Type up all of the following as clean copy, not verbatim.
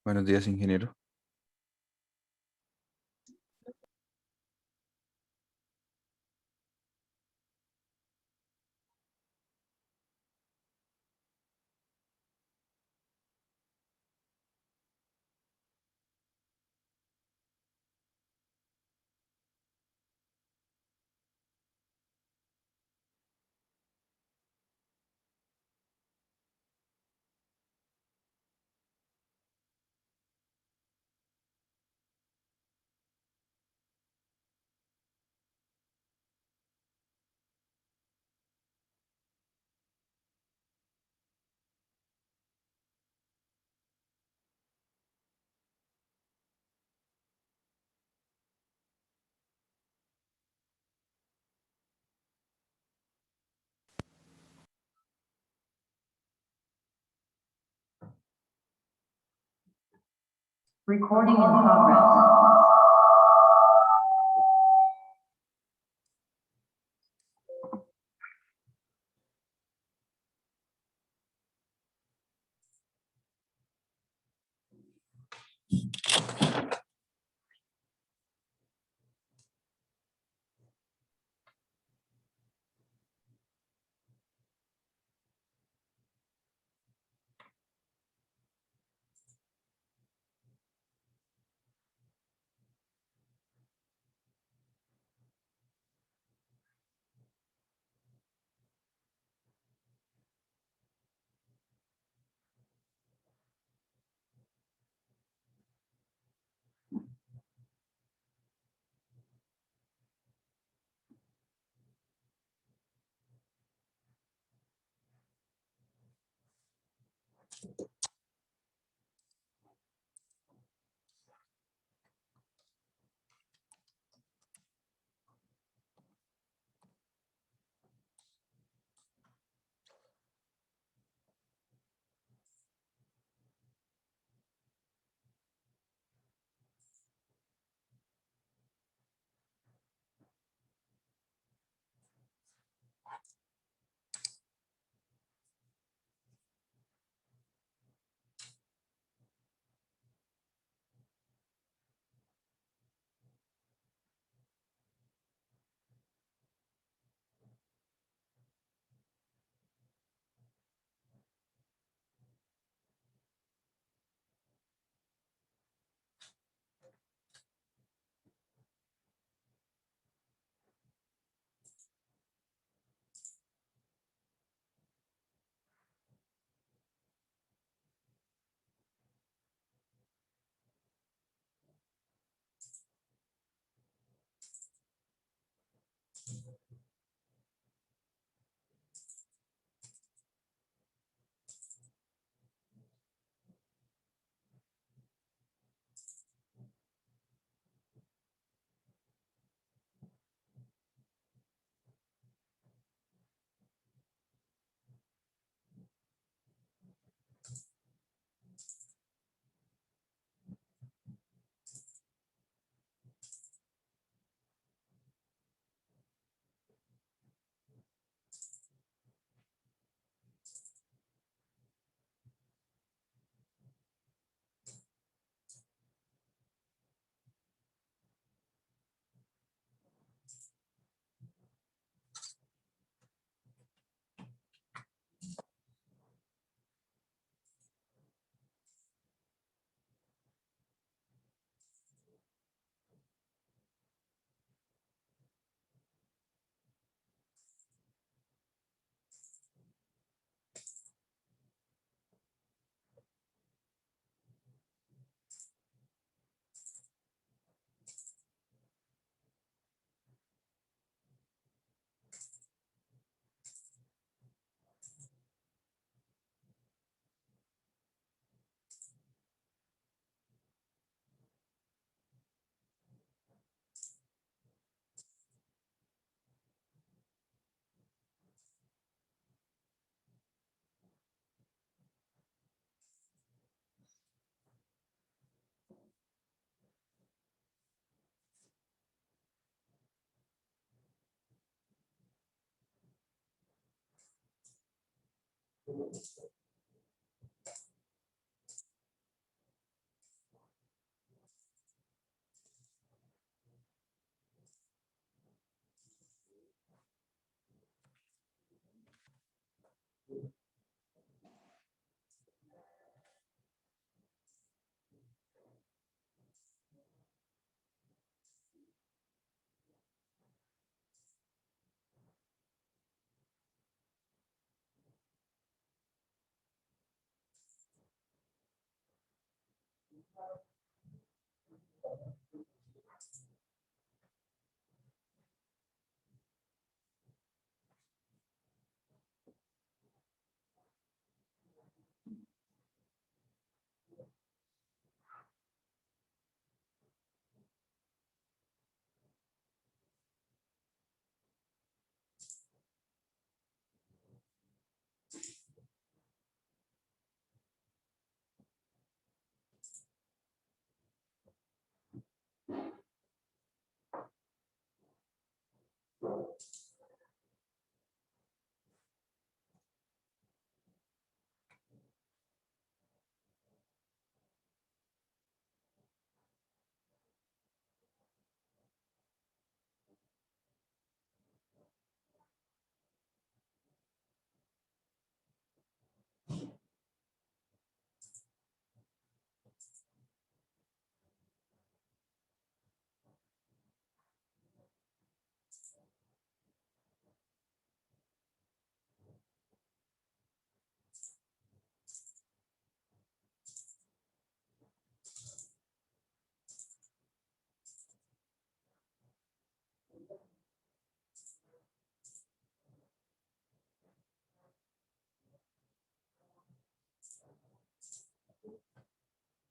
Buenos días, ingeniero. Recording in progress.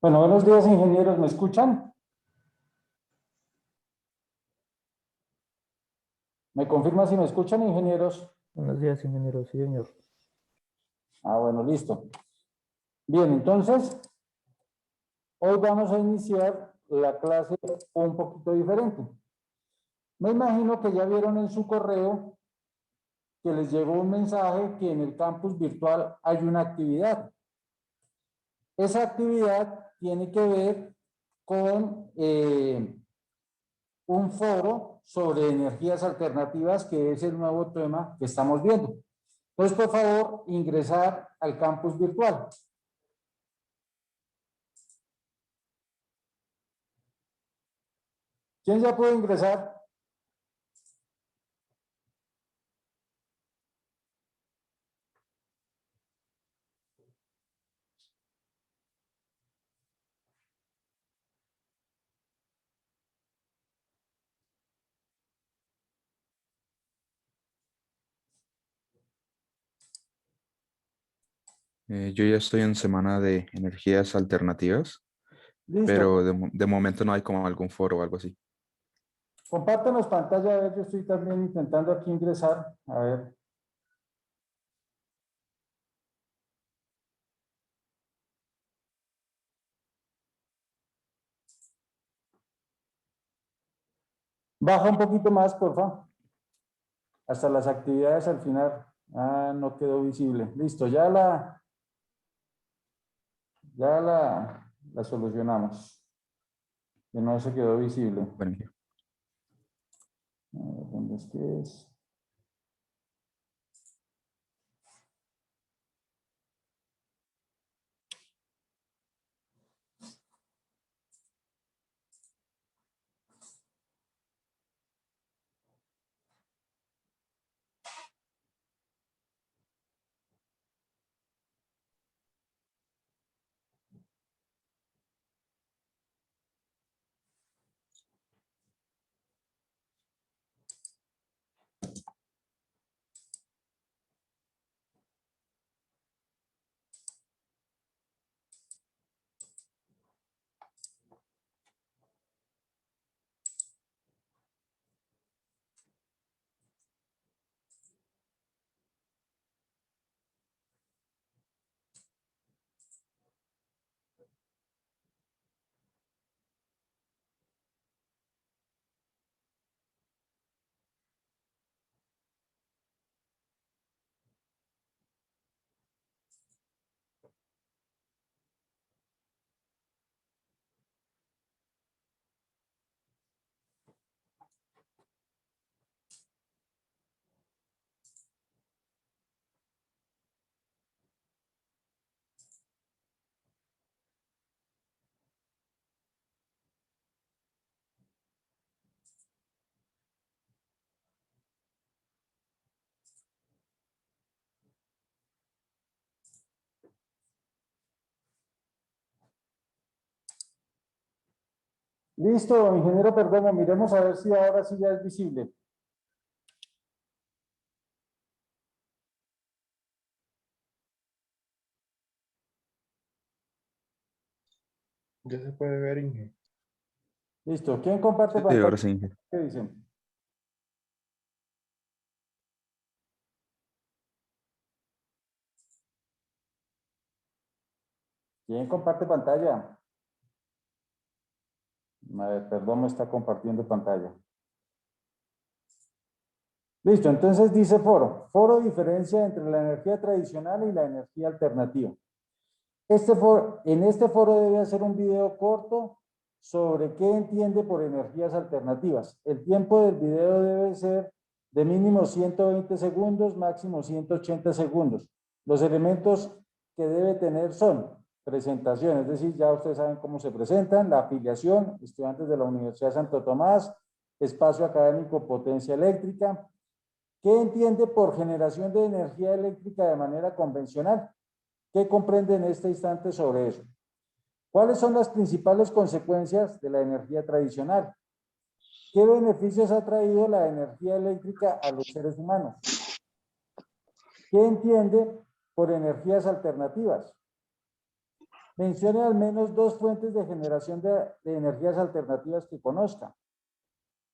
Bueno, buenos días, ingenieros, ¿me escuchan? ¿Me confirma si me escuchan, ingenieros? Buenos días, ingeniero. Sí, señor. Ah, bueno, listo. Bien, entonces, hoy vamos a iniciar la clase un poquito diferente. Me imagino que ya vieron en su correo que les llegó un mensaje que en el campus virtual hay una actividad. Esa actividad tiene que ver con un foro sobre energías alternativas, que es el nuevo tema que estamos viendo. Entonces, por favor, ingresar al campus virtual. ¿Quién ya puede ingresar? Yo ya estoy en semana de energías alternativas, Listo. pero de momento no hay como algún foro o algo así. Compártanos pantalla, a ver, yo estoy también intentando aquí ingresar. A ver. Baja un poquito más, por favor. Hasta las actividades al final. Ah, no quedó visible. Listo, la solucionamos. Que no se quedó visible. Bueno, A ver, ¿dónde es que es? Listo, ingeniero Perdomo, miremos a ver si ahora sí ya es visible. Ya se puede ver, Inge. Listo, ¿quién comparte Sí, ahora pantalla? sí, Inge. ¿Qué dicen? ¿Quién comparte pantalla? A ver, Perdomo está compartiendo pantalla. Listo, entonces dice foro. Foro diferencia entre la energía tradicional y la energía alternativa. En este foro debe hacer un video corto sobre qué entiende por energías alternativas. El tiempo del video debe ser de mínimo 120 segundos, máximo 180 segundos. Los elementos que debe tener son presentación, es decir, ya ustedes saben cómo se presentan, la afiliación, estudiantes de la Universidad Santo Tomás, espacio académico, potencia eléctrica. ¿Qué entiende por generación de energía eléctrica de manera convencional? ¿Qué comprende en este instante sobre eso? ¿Cuáles son las principales consecuencias de la energía tradicional? ¿Qué beneficios ha traído la energía eléctrica a los seres humanos? ¿Qué entiende por energías alternativas? Mencione al menos dos fuentes de generación de energías alternativas que conozca.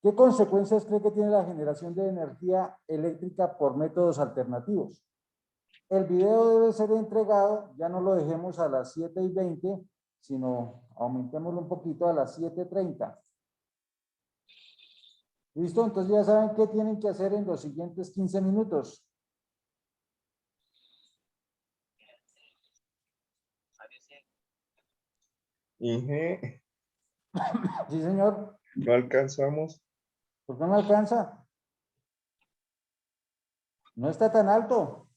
¿Qué consecuencias cree que tiene la generación de energía eléctrica por métodos alternativos? El video debe ser entregado, ya no lo dejemos a las 7:20, sino aumentémoslo un poquito a las 7:30. ¿Listo? Entonces ya saben qué tienen que hacer en los siguientes 15 minutos. Inge, Sí, señor. no alcanzamos. ¿Por qué no alcanza? No está tan alto.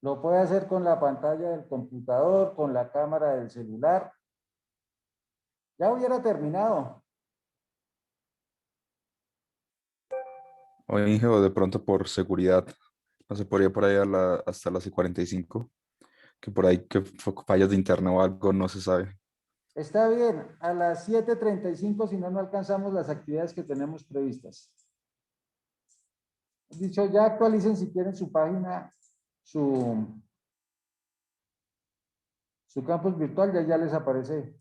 Lo puede hacer con la pantalla del computador, con la cámara del celular. Ya hubiera terminado. O Inge, o de pronto por seguridad, no se podría por ahí hasta las 45, que por ahí que fallas de internet o algo, no se sabe. Está bien, a las 7:35, si no, no alcanzamos las actividades que tenemos previstas. Dicho, ya actualicen si quieren su página, su, su campus virtual, ya les aparece.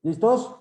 ¿Listos?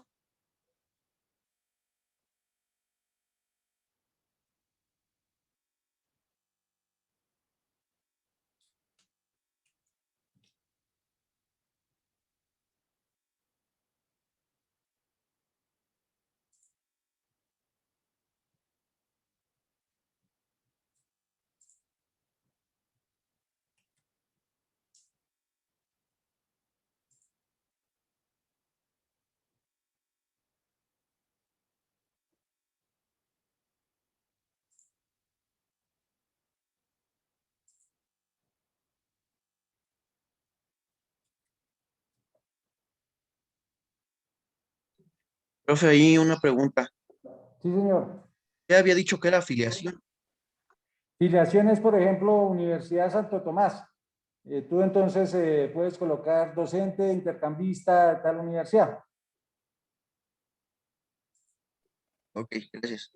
Profe, ahí una pregunta. Sí, señor. ¿Qué había dicho que era afiliación? Filiaciones, por ejemplo, Universidad Santo Tomás. Tú entonces puedes colocar docente, intercambista, de tal universidad. Ok, gracias.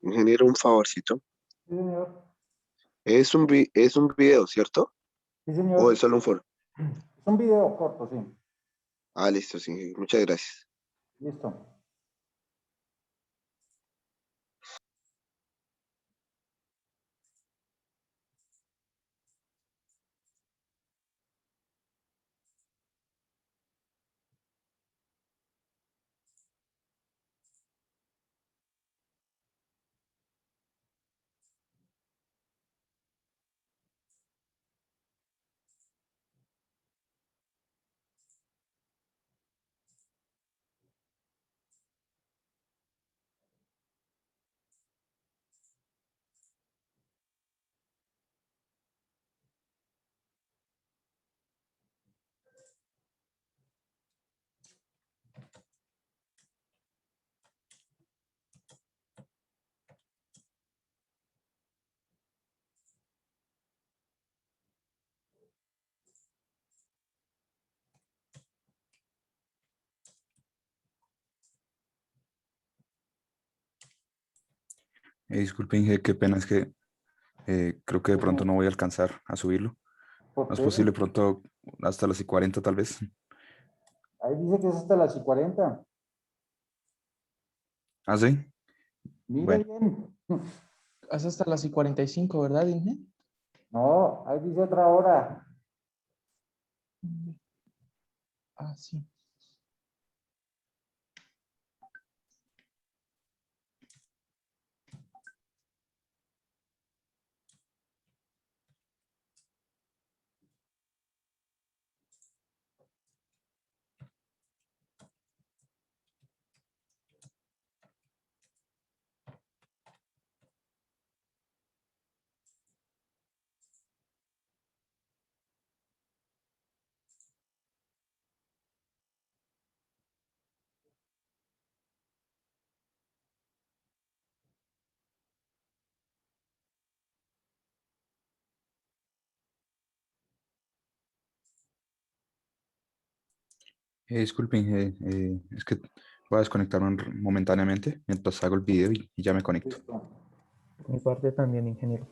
Ingeniero, un favorcito. Sí, señor. Es un video, ¿cierto? Sí, ¿O es señor. solo un foro? Es un video corto, sí. Ah, listo, sí. Muchas gracias. Listo. Disculpe, Inge, qué pena, es que creo que de Sí, pronto señor. no voy a alcanzar a subirlo. ¿Por ¿No es qué? posible pronto hasta las y 40 tal vez? Ahí dice que es hasta las y 40. ¿Ah, sí? Mire Bueno, bien. Es hasta las y 45, ¿verdad, Inge? No, ahí dice otra hora. Ah, sí. disculpe, Inge, es que voy a desconectarme momentáneamente mientras hago el video y ya me conecto. Listo. Mi parte también, ingeniero.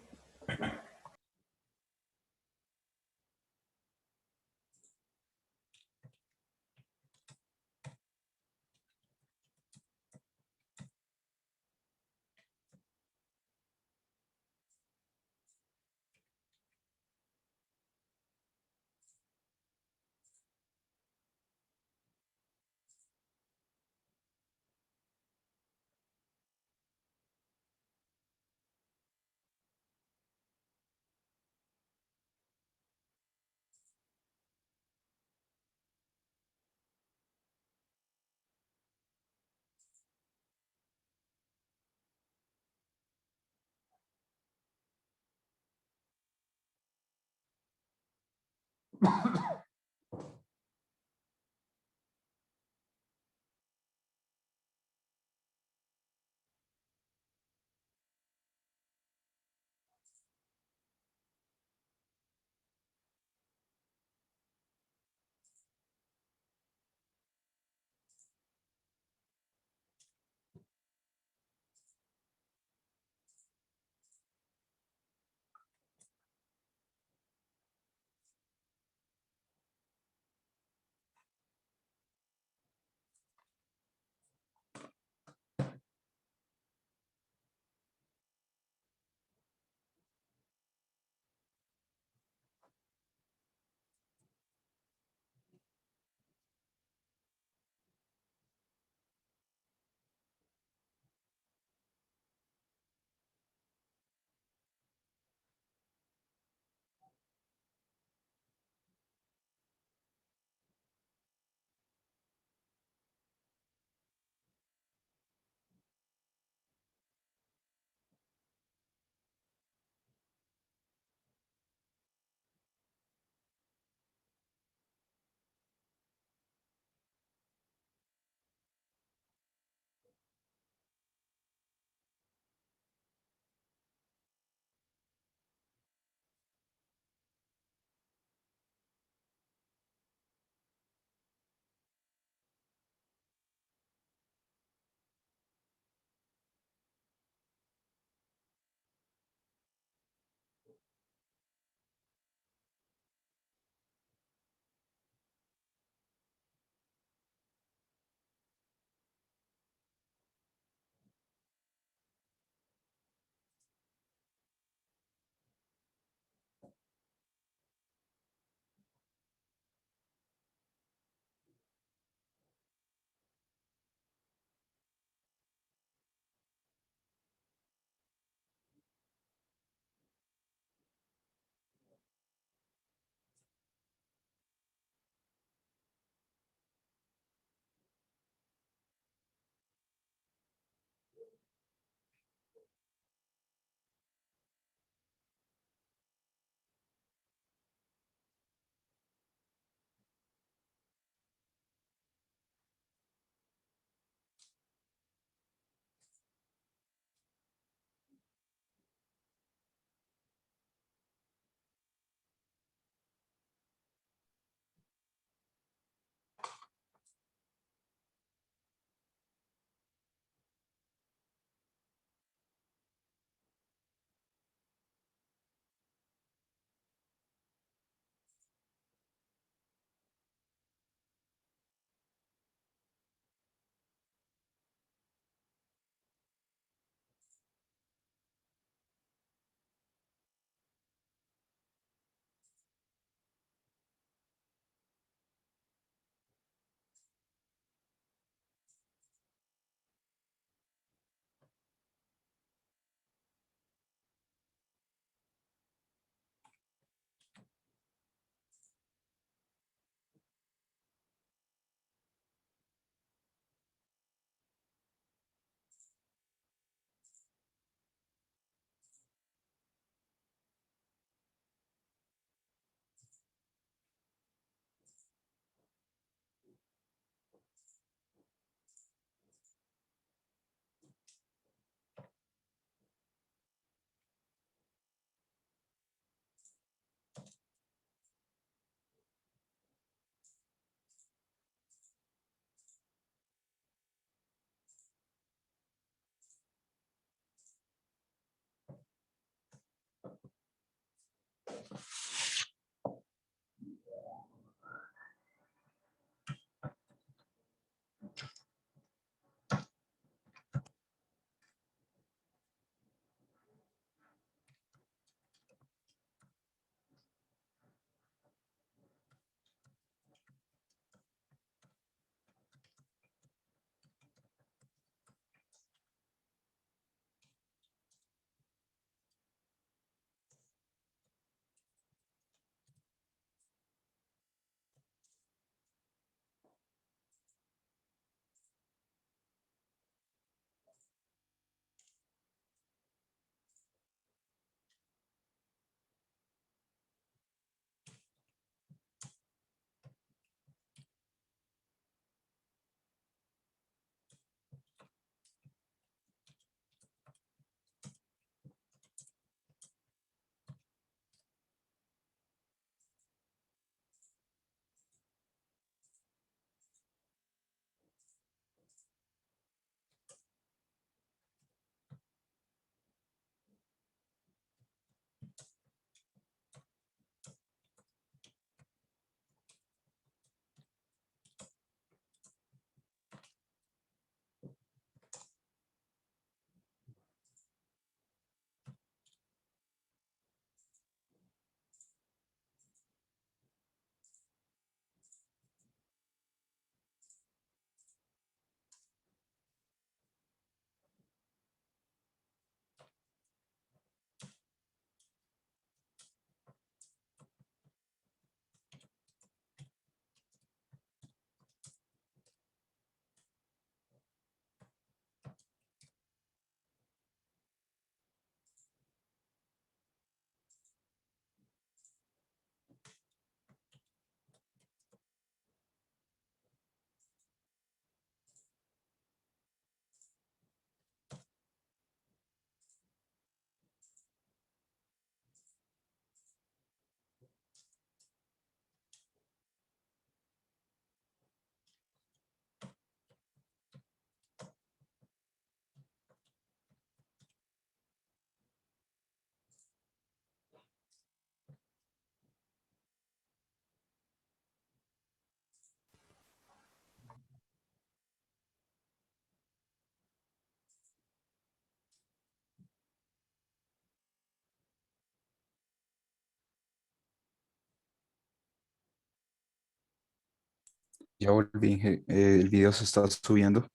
Ya volví, Inge. El video se está subiendo.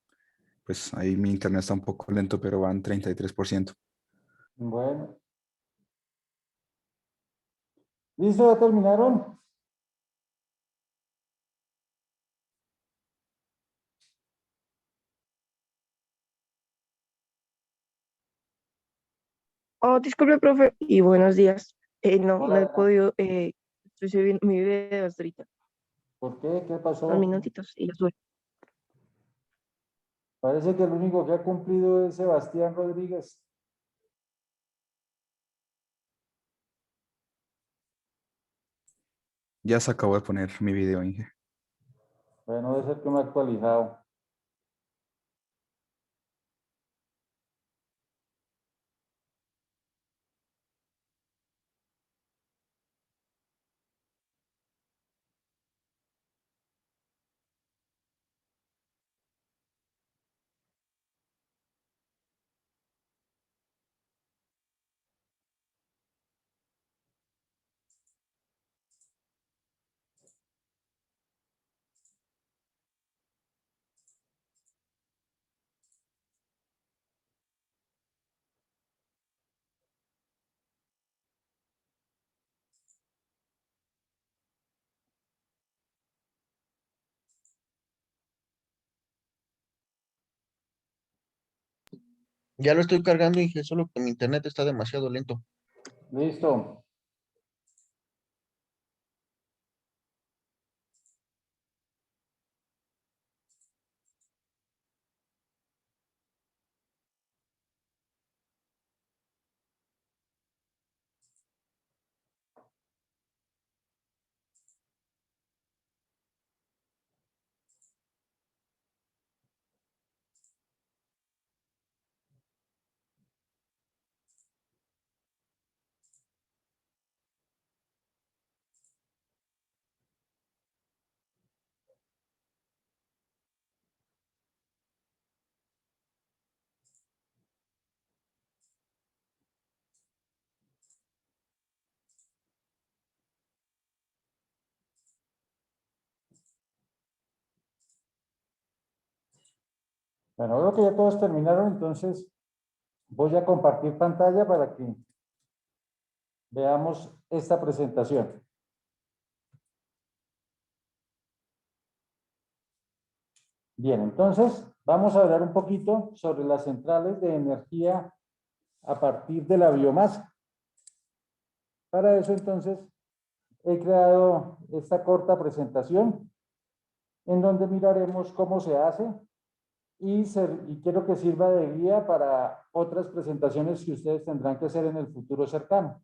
Pues ahí mi internet está un poco lento, pero van 33%. Bueno. ¿Listo? ¿Ya terminaron? Oh, disculpe, profe, y buenos días. No Hola, he Ana. podido, estoy subiendo mi video hasta ahorita, ¿Por qué? ¿Qué unos pasó? minutitos, y ya sube. Parece que el único que ha cumplido es Sebastián Rodríguez. Ya se acabó de poner mi video, Inge. Bueno, debe ser que no ha actualizado. Ya lo estoy cargando, Inge, solo que mi internet está demasiado lento. Listo. Bueno, veo que ya todos terminaron, entonces voy a compartir pantalla para que veamos esta presentación. Bien, entonces vamos a hablar un poquito sobre las centrales de energía a partir de la biomasa. Para eso, entonces, he creado esta corta presentación en donde miraremos cómo se hace y quiero que sirva de guía para otras presentaciones que ustedes tendrán que hacer en el futuro cercano.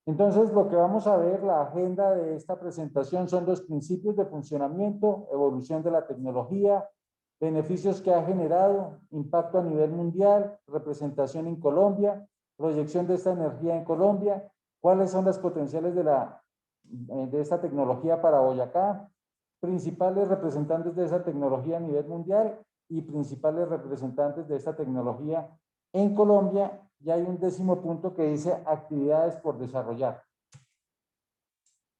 Entonces, lo que vamos a ver, la agenda de esta presentación son los principios de funcionamiento, evolución de la tecnología, beneficios que ha generado, impacto a nivel mundial, representación en Colombia, proyección de esta energía en Colombia, cuáles son las potenciales de esta tecnología para Boyacá, principales representantes de esa tecnología a nivel mundial y principales representantes de esta tecnología en Colombia. Ya hay un 10º punto que dice actividades por desarrollar.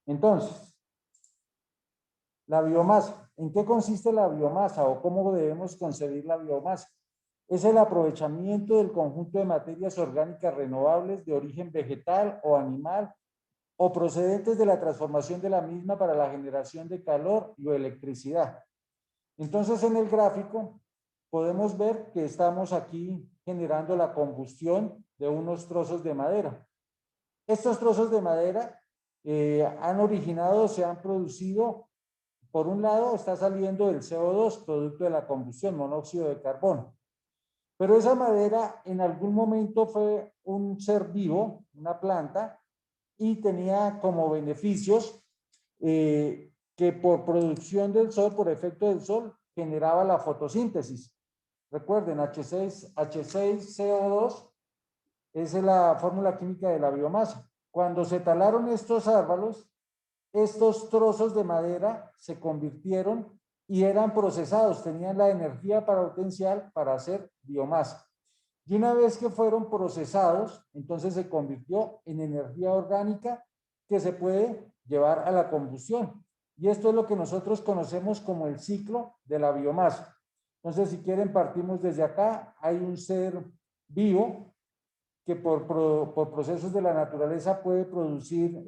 Entonces, la biomasa. ¿En qué consiste la biomasa o cómo debemos concebir la biomasa? Es el aprovechamiento del conjunto de materias orgánicas renovables de origen vegetal o animal o procedentes de la transformación de la misma para la generación de calor y o electricidad. Entonces, en el gráfico podemos ver que estamos aquí generando la combustión de unos trozos de madera. Estos trozos de madera han originado, se han producido, por un lado está saliendo el CO2, producto de la combustión, monóxido de carbono. Pero esa madera en algún momento fue un ser vivo, una planta, y tenía como beneficios que por producción del sol, por efecto del sol, generaba la fotosíntesis. Recuerden, H6CO2 es la fórmula química de la biomasa. Cuando se talaron estos árboles, estos trozos de madera se convirtieron y eran procesados, tenían la energía potencial para hacer biomasa. Y una vez que fueron procesados, entonces se convirtió en energía orgánica que se puede llevar a la combustión. Y esto es lo que nosotros conocemos como el ciclo de la biomasa. Entonces, si quieren, partimos desde acá. Hay un ser vivo que por procesos de la naturaleza puede producir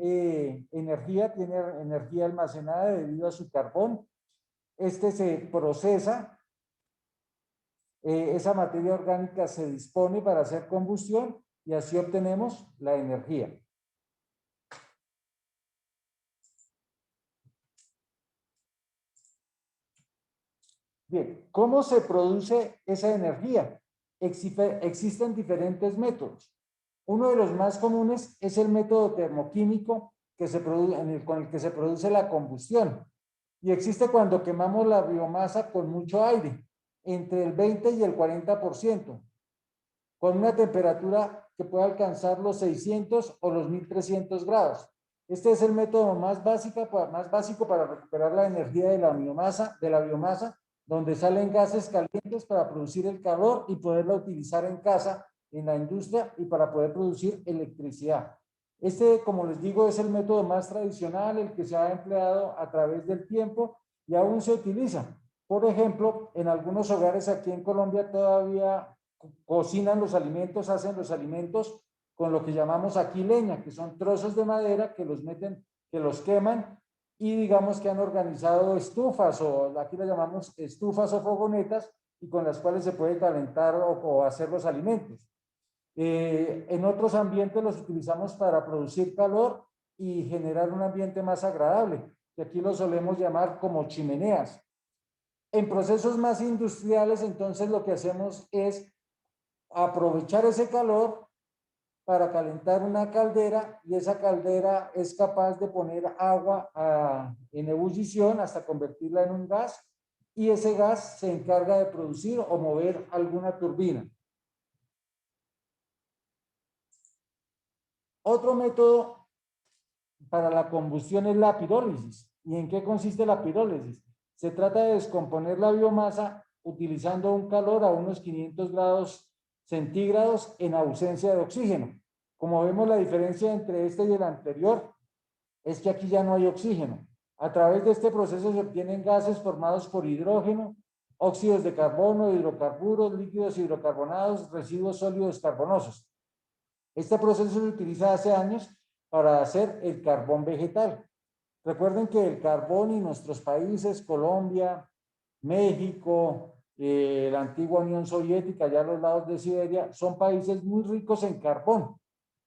energía, tiene energía almacenada debido a su carbón. Este se procesa, esa materia orgánica se dispone para hacer combustión y así obtenemos la energía. Bien, ¿cómo se produce esa energía? Existen diferentes métodos. Uno de los más comunes es el método termoquímico que se produce, con el que se produce la combustión. Y existe cuando quemamos la biomasa con mucho aire, entre el 20 y el 40%, con una temperatura que puede alcanzar los 600 o los 1300 grados. Este es el método más básico para recuperar la energía de la biomasa, donde salen gases calientes para producir el calor y poderla utilizar en casa, en la industria y para poder producir electricidad. Este, como les digo, es el método más tradicional, el que se ha empleado a través del tiempo y aún se utiliza. Por ejemplo, en algunos hogares aquí en Colombia todavía cocinan los alimentos, hacen los alimentos con lo que llamamos aquí leña, que son trozos de madera que los meten, que los queman y digamos que han organizado estufas, o aquí las llamamos estufas o fogonetas, y con las cuales se puede calentar o hacer los alimentos. En otros ambientes los utilizamos para producir calor y generar un ambiente más agradable, que aquí lo solemos llamar como chimeneas. En procesos más industriales, entonces lo que hacemos es aprovechar ese calor para calentar una caldera, y esa caldera es capaz de poner agua en ebullición hasta convertirla en un gas, y ese gas se encarga de producir o mover alguna turbina. Otro método para la combustión es la pirólisis. ¿Y en qué consiste la pirólisis? Se trata de descomponer la biomasa utilizando un calor a unos 500 grados centígrados en ausencia de oxígeno. Como vemos, la diferencia entre este y el anterior es que aquí ya no hay oxígeno. A través de este proceso se obtienen gases formados por hidrógeno, óxidos de carbono, hidrocarburos, líquidos hidrocarbonados, residuos sólidos carbonosos. Este proceso se utiliza hace años para hacer el carbón vegetal. Recuerden que el carbón y nuestros países, Colombia, México, la antigua Unión Soviética, allá a los lados de Siberia, son países muy ricos en carbón.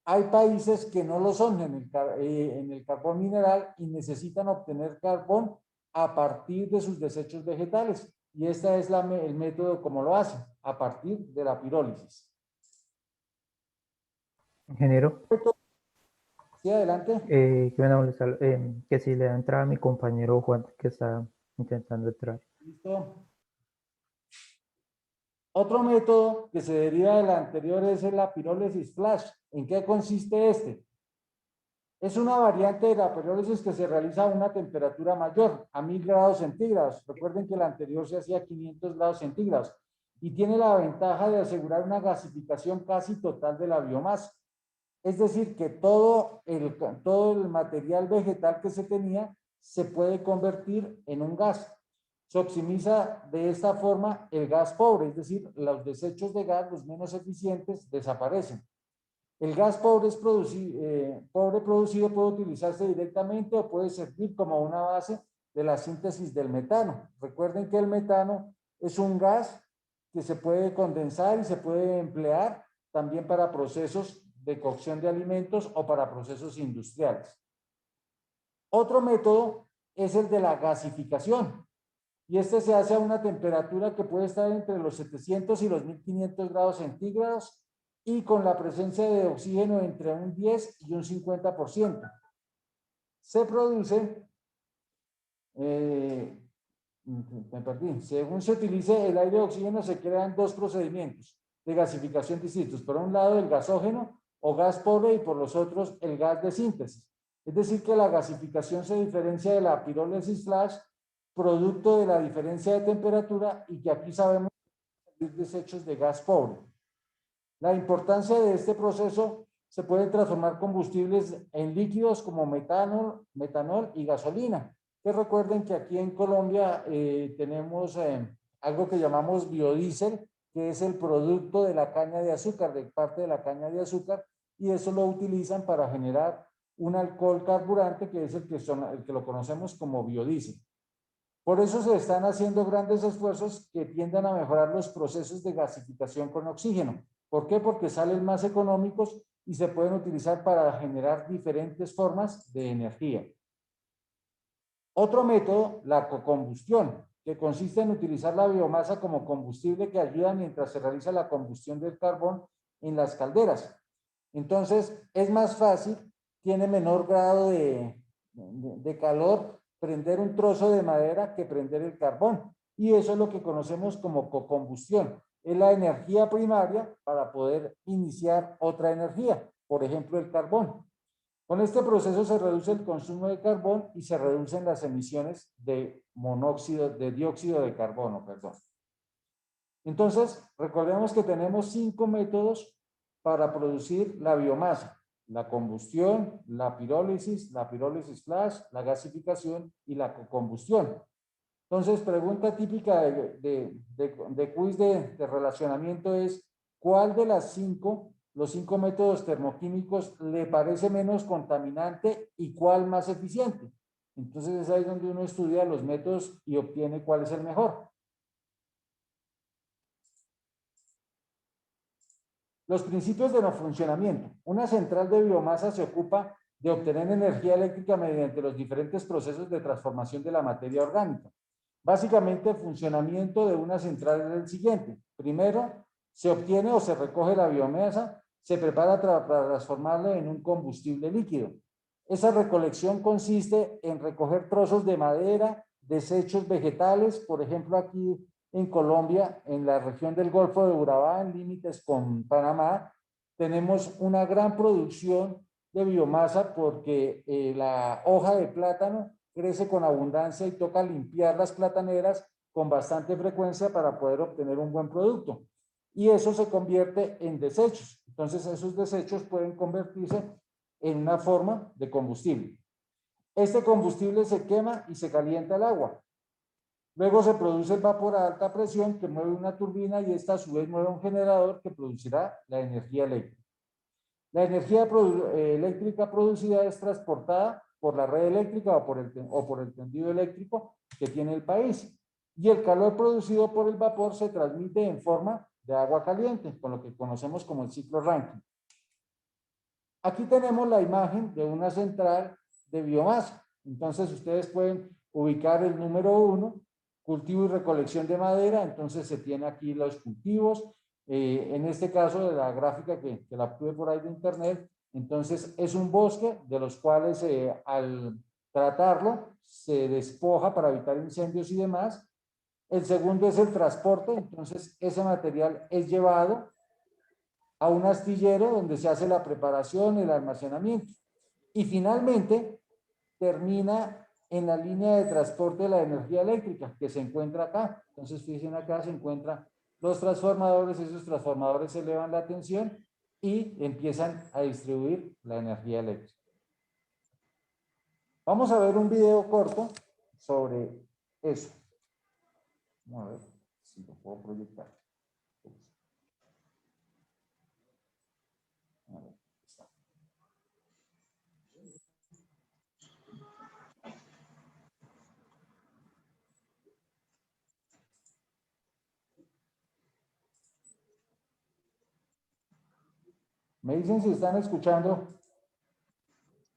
Hay países que no lo son en el carbón mineral y necesitan obtener carbón a partir de sus desechos vegetales. Y este es el método como lo hacen, a partir de la pirólisis. Ingeniero, Sí, adelante. que me molestar, que si le da entrada a mi compañero Juan, que está intentando entrar. Listo. Otro método que se deriva del anterior es la pirólisis flash. ¿En qué consiste este? Es una variante de la pirólisis que se realiza a una temperatura mayor, a 1000 grados centígrados. Recuerden que la anterior se hacía a 500 grados centígrados y tiene la ventaja de asegurar una gasificación casi total de la biomasa. Es decir, que todo el material vegetal que se tenía se puede convertir en un gas. Se optimiza de esta forma el gas pobre, es decir, los desechos de gas, los menos eficientes, desaparecen. El gas pobre producido puede utilizarse directamente o puede servir como una base de la síntesis del metano. Recuerden que el metano es un gas que se puede condensar y se puede emplear también para procesos de cocción de alimentos o para procesos industriales. Otro método es el de la gasificación, y este se hace a una temperatura que puede estar entre los 700 y los 1500 grados centígrados y con la presencia de oxígeno entre un 10 y un 50%. Se produce, según se utilice el aire de oxígeno, se crean dos procedimientos de gasificación distintos. Por un lado, el gasógeno o gas pobre, y por los otros el gas de síntesis. Es decir, que la gasificación se diferencia de la pirólisis flash, producto de la diferencia de temperatura, y que aquí sabemos desechos de gas pobre. La importancia de este proceso: se pueden transformar combustibles en líquidos como metanol y gasolina, que recuerden que aquí en Colombia tenemos algo que llamamos biodiesel, que es el producto de la caña de azúcar, de parte de la caña de azúcar, y eso lo utilizan para generar un alcohol carburante que es el que lo conocemos como biodiesel. Por eso se están haciendo grandes esfuerzos que tiendan a mejorar los procesos de gasificación con oxígeno. ¿Por qué? Porque salen más económicos y se pueden utilizar para generar diferentes formas de energía. Otro método, la cocombustión, que consiste en utilizar la biomasa como combustible que ayuda mientras se realiza la combustión del carbón en las calderas. Entonces, es más fácil, tiene menor grado de calor prender un trozo de madera que prender el carbón. Y eso es lo que conocemos como cocombustión. Es la energía primaria para poder iniciar otra energía, por ejemplo, el carbón. Con este proceso se reduce el consumo de carbón y se reducen las emisiones de dióxido de carbono, perdón. Entonces, recordemos que tenemos 5 métodos para producir la biomasa: la combustión, la pirólisis flash, la gasificación y la combustión. Entonces, pregunta típica de quiz de relacionamiento es: ¿cuál de los 5 métodos termoquímicos le parece menos contaminante y cuál más eficiente? Entonces es ahí donde uno estudia los métodos y obtiene cuál es el mejor. Los principios de no funcionamiento. Una central de biomasa se ocupa de obtener energía eléctrica mediante los diferentes procesos de transformación de la materia orgánica. Básicamente, el funcionamiento de una central es el siguiente. Primero, se obtiene o se recoge la biomasa, se prepara para transformarla en un combustible líquido. Esa recolección consiste en recoger trozos de madera, desechos vegetales, por ejemplo, aquí en Colombia, en la región del Golfo de Urabá, en límites con Panamá, tenemos una gran producción de biomasa porque la hoja de plátano crece con abundancia y toca limpiar las plataneras con bastante frecuencia para poder obtener un buen producto. Y eso se convierte en desechos. Entonces, esos desechos pueden convertirse en una forma de combustible. Este combustible se quema y se calienta el agua. Luego se produce el vapor a alta presión que mueve una turbina y esta a su vez mueve un generador que producirá la energía eléctrica. La energía eléctrica producida es transportada por la red eléctrica o por el tendido eléctrico que tiene el país. Y el calor producido por el vapor se transmite en forma de agua caliente, con lo que conocemos como el ciclo Rankine. Aquí tenemos la imagen de una central de biomasa. Entonces ustedes pueden ubicar el número 1, cultivo y recolección de madera. Entonces se tiene aquí los cultivos. En este caso de la gráfica que la obtuve por ahí de internet, entonces es un bosque de los cuales al tratarlo se despoja para evitar incendios y demás. El segundo es el transporte. Entonces ese material es llevado a un astillero donde se hace la preparación, el almacenamiento. Y finalmente termina en la línea de transporte de la energía eléctrica que se encuentra acá. Entonces, fíjense, acá se encuentran los transformadores. Esos transformadores elevan la tensión y empiezan a distribuir la energía eléctrica. Vamos a ver un video corto sobre eso. Vamos a ver si lo puedo proyectar. A ver, está. Me dicen si están escuchando.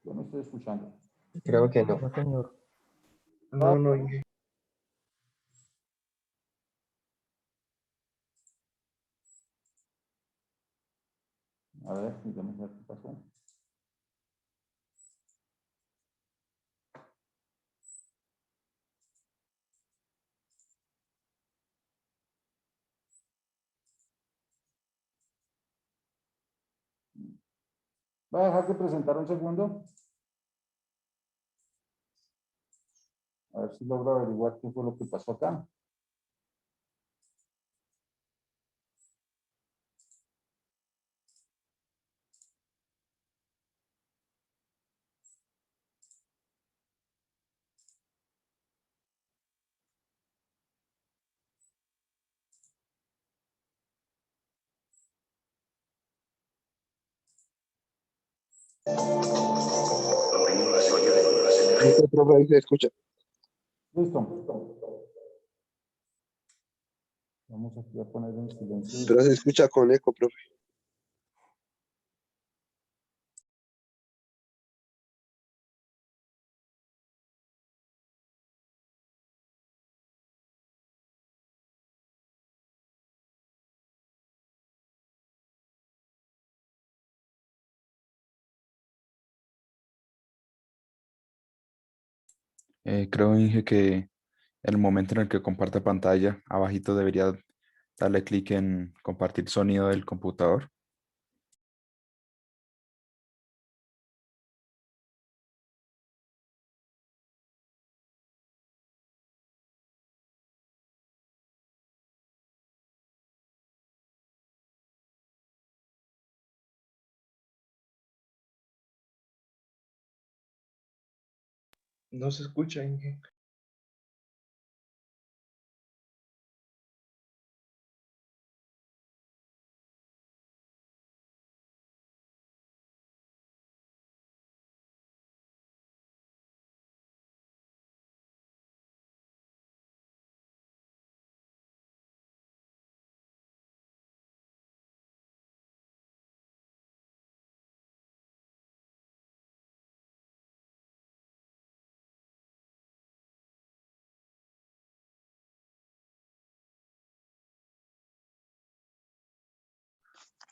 Yo no estoy escuchando. Creo que no. No, señor. No, no, Inge. A ver, dígame qué pasó. Voy a dejar de presentar un segundo. A ver si logro averiguar qué fue lo que pasó acá. Listo, profe, ahí se escucha. Listo. Vamos aquí a poner en silencio. Pero se escucha con eco, profe. Creo, Inge, que en el momento en el que comparte pantalla, abajito debería darle clic en compartir sonido del computador. No se escucha, Inge.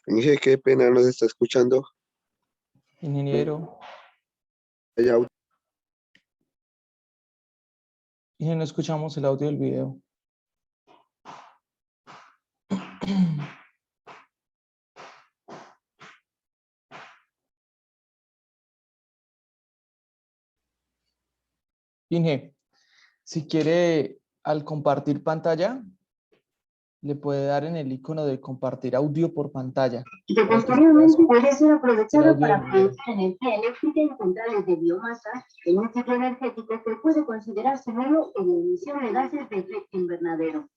Inge, qué pena, nos está escuchando. Ingeniero. Hay audio. Inge, no escuchamos el audio del video. Inge, si quiere, al compartir pantalla, le puede dar en el icono de compartir audio por pantalla. Que para que posteriormente puede ser el aprovechado audio para del video. producir energía eléctrica en centrales de biomasa en un ciclo energético que puede considerarse nulo en emisión de gases de efecto invernadero.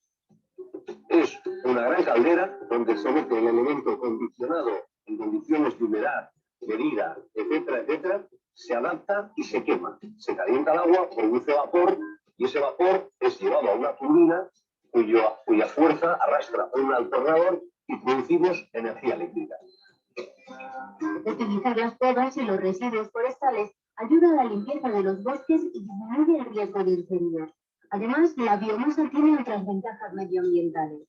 Es una gran caldera donde se mete el elemento condicionado en condiciones de humedad, medida, etcétera, etcétera, se adapta y se quema. Se calienta el agua, produce vapor y ese vapor es llevado a una turbina cuya fuerza arrastra un alternador y producimos energía eléctrica. Utilizar las podas y los residuos forestales ayuda a la limpieza de los bosques y disminuye el riesgo de incendios. Además, la biomasa tiene otras ventajas medioambientales.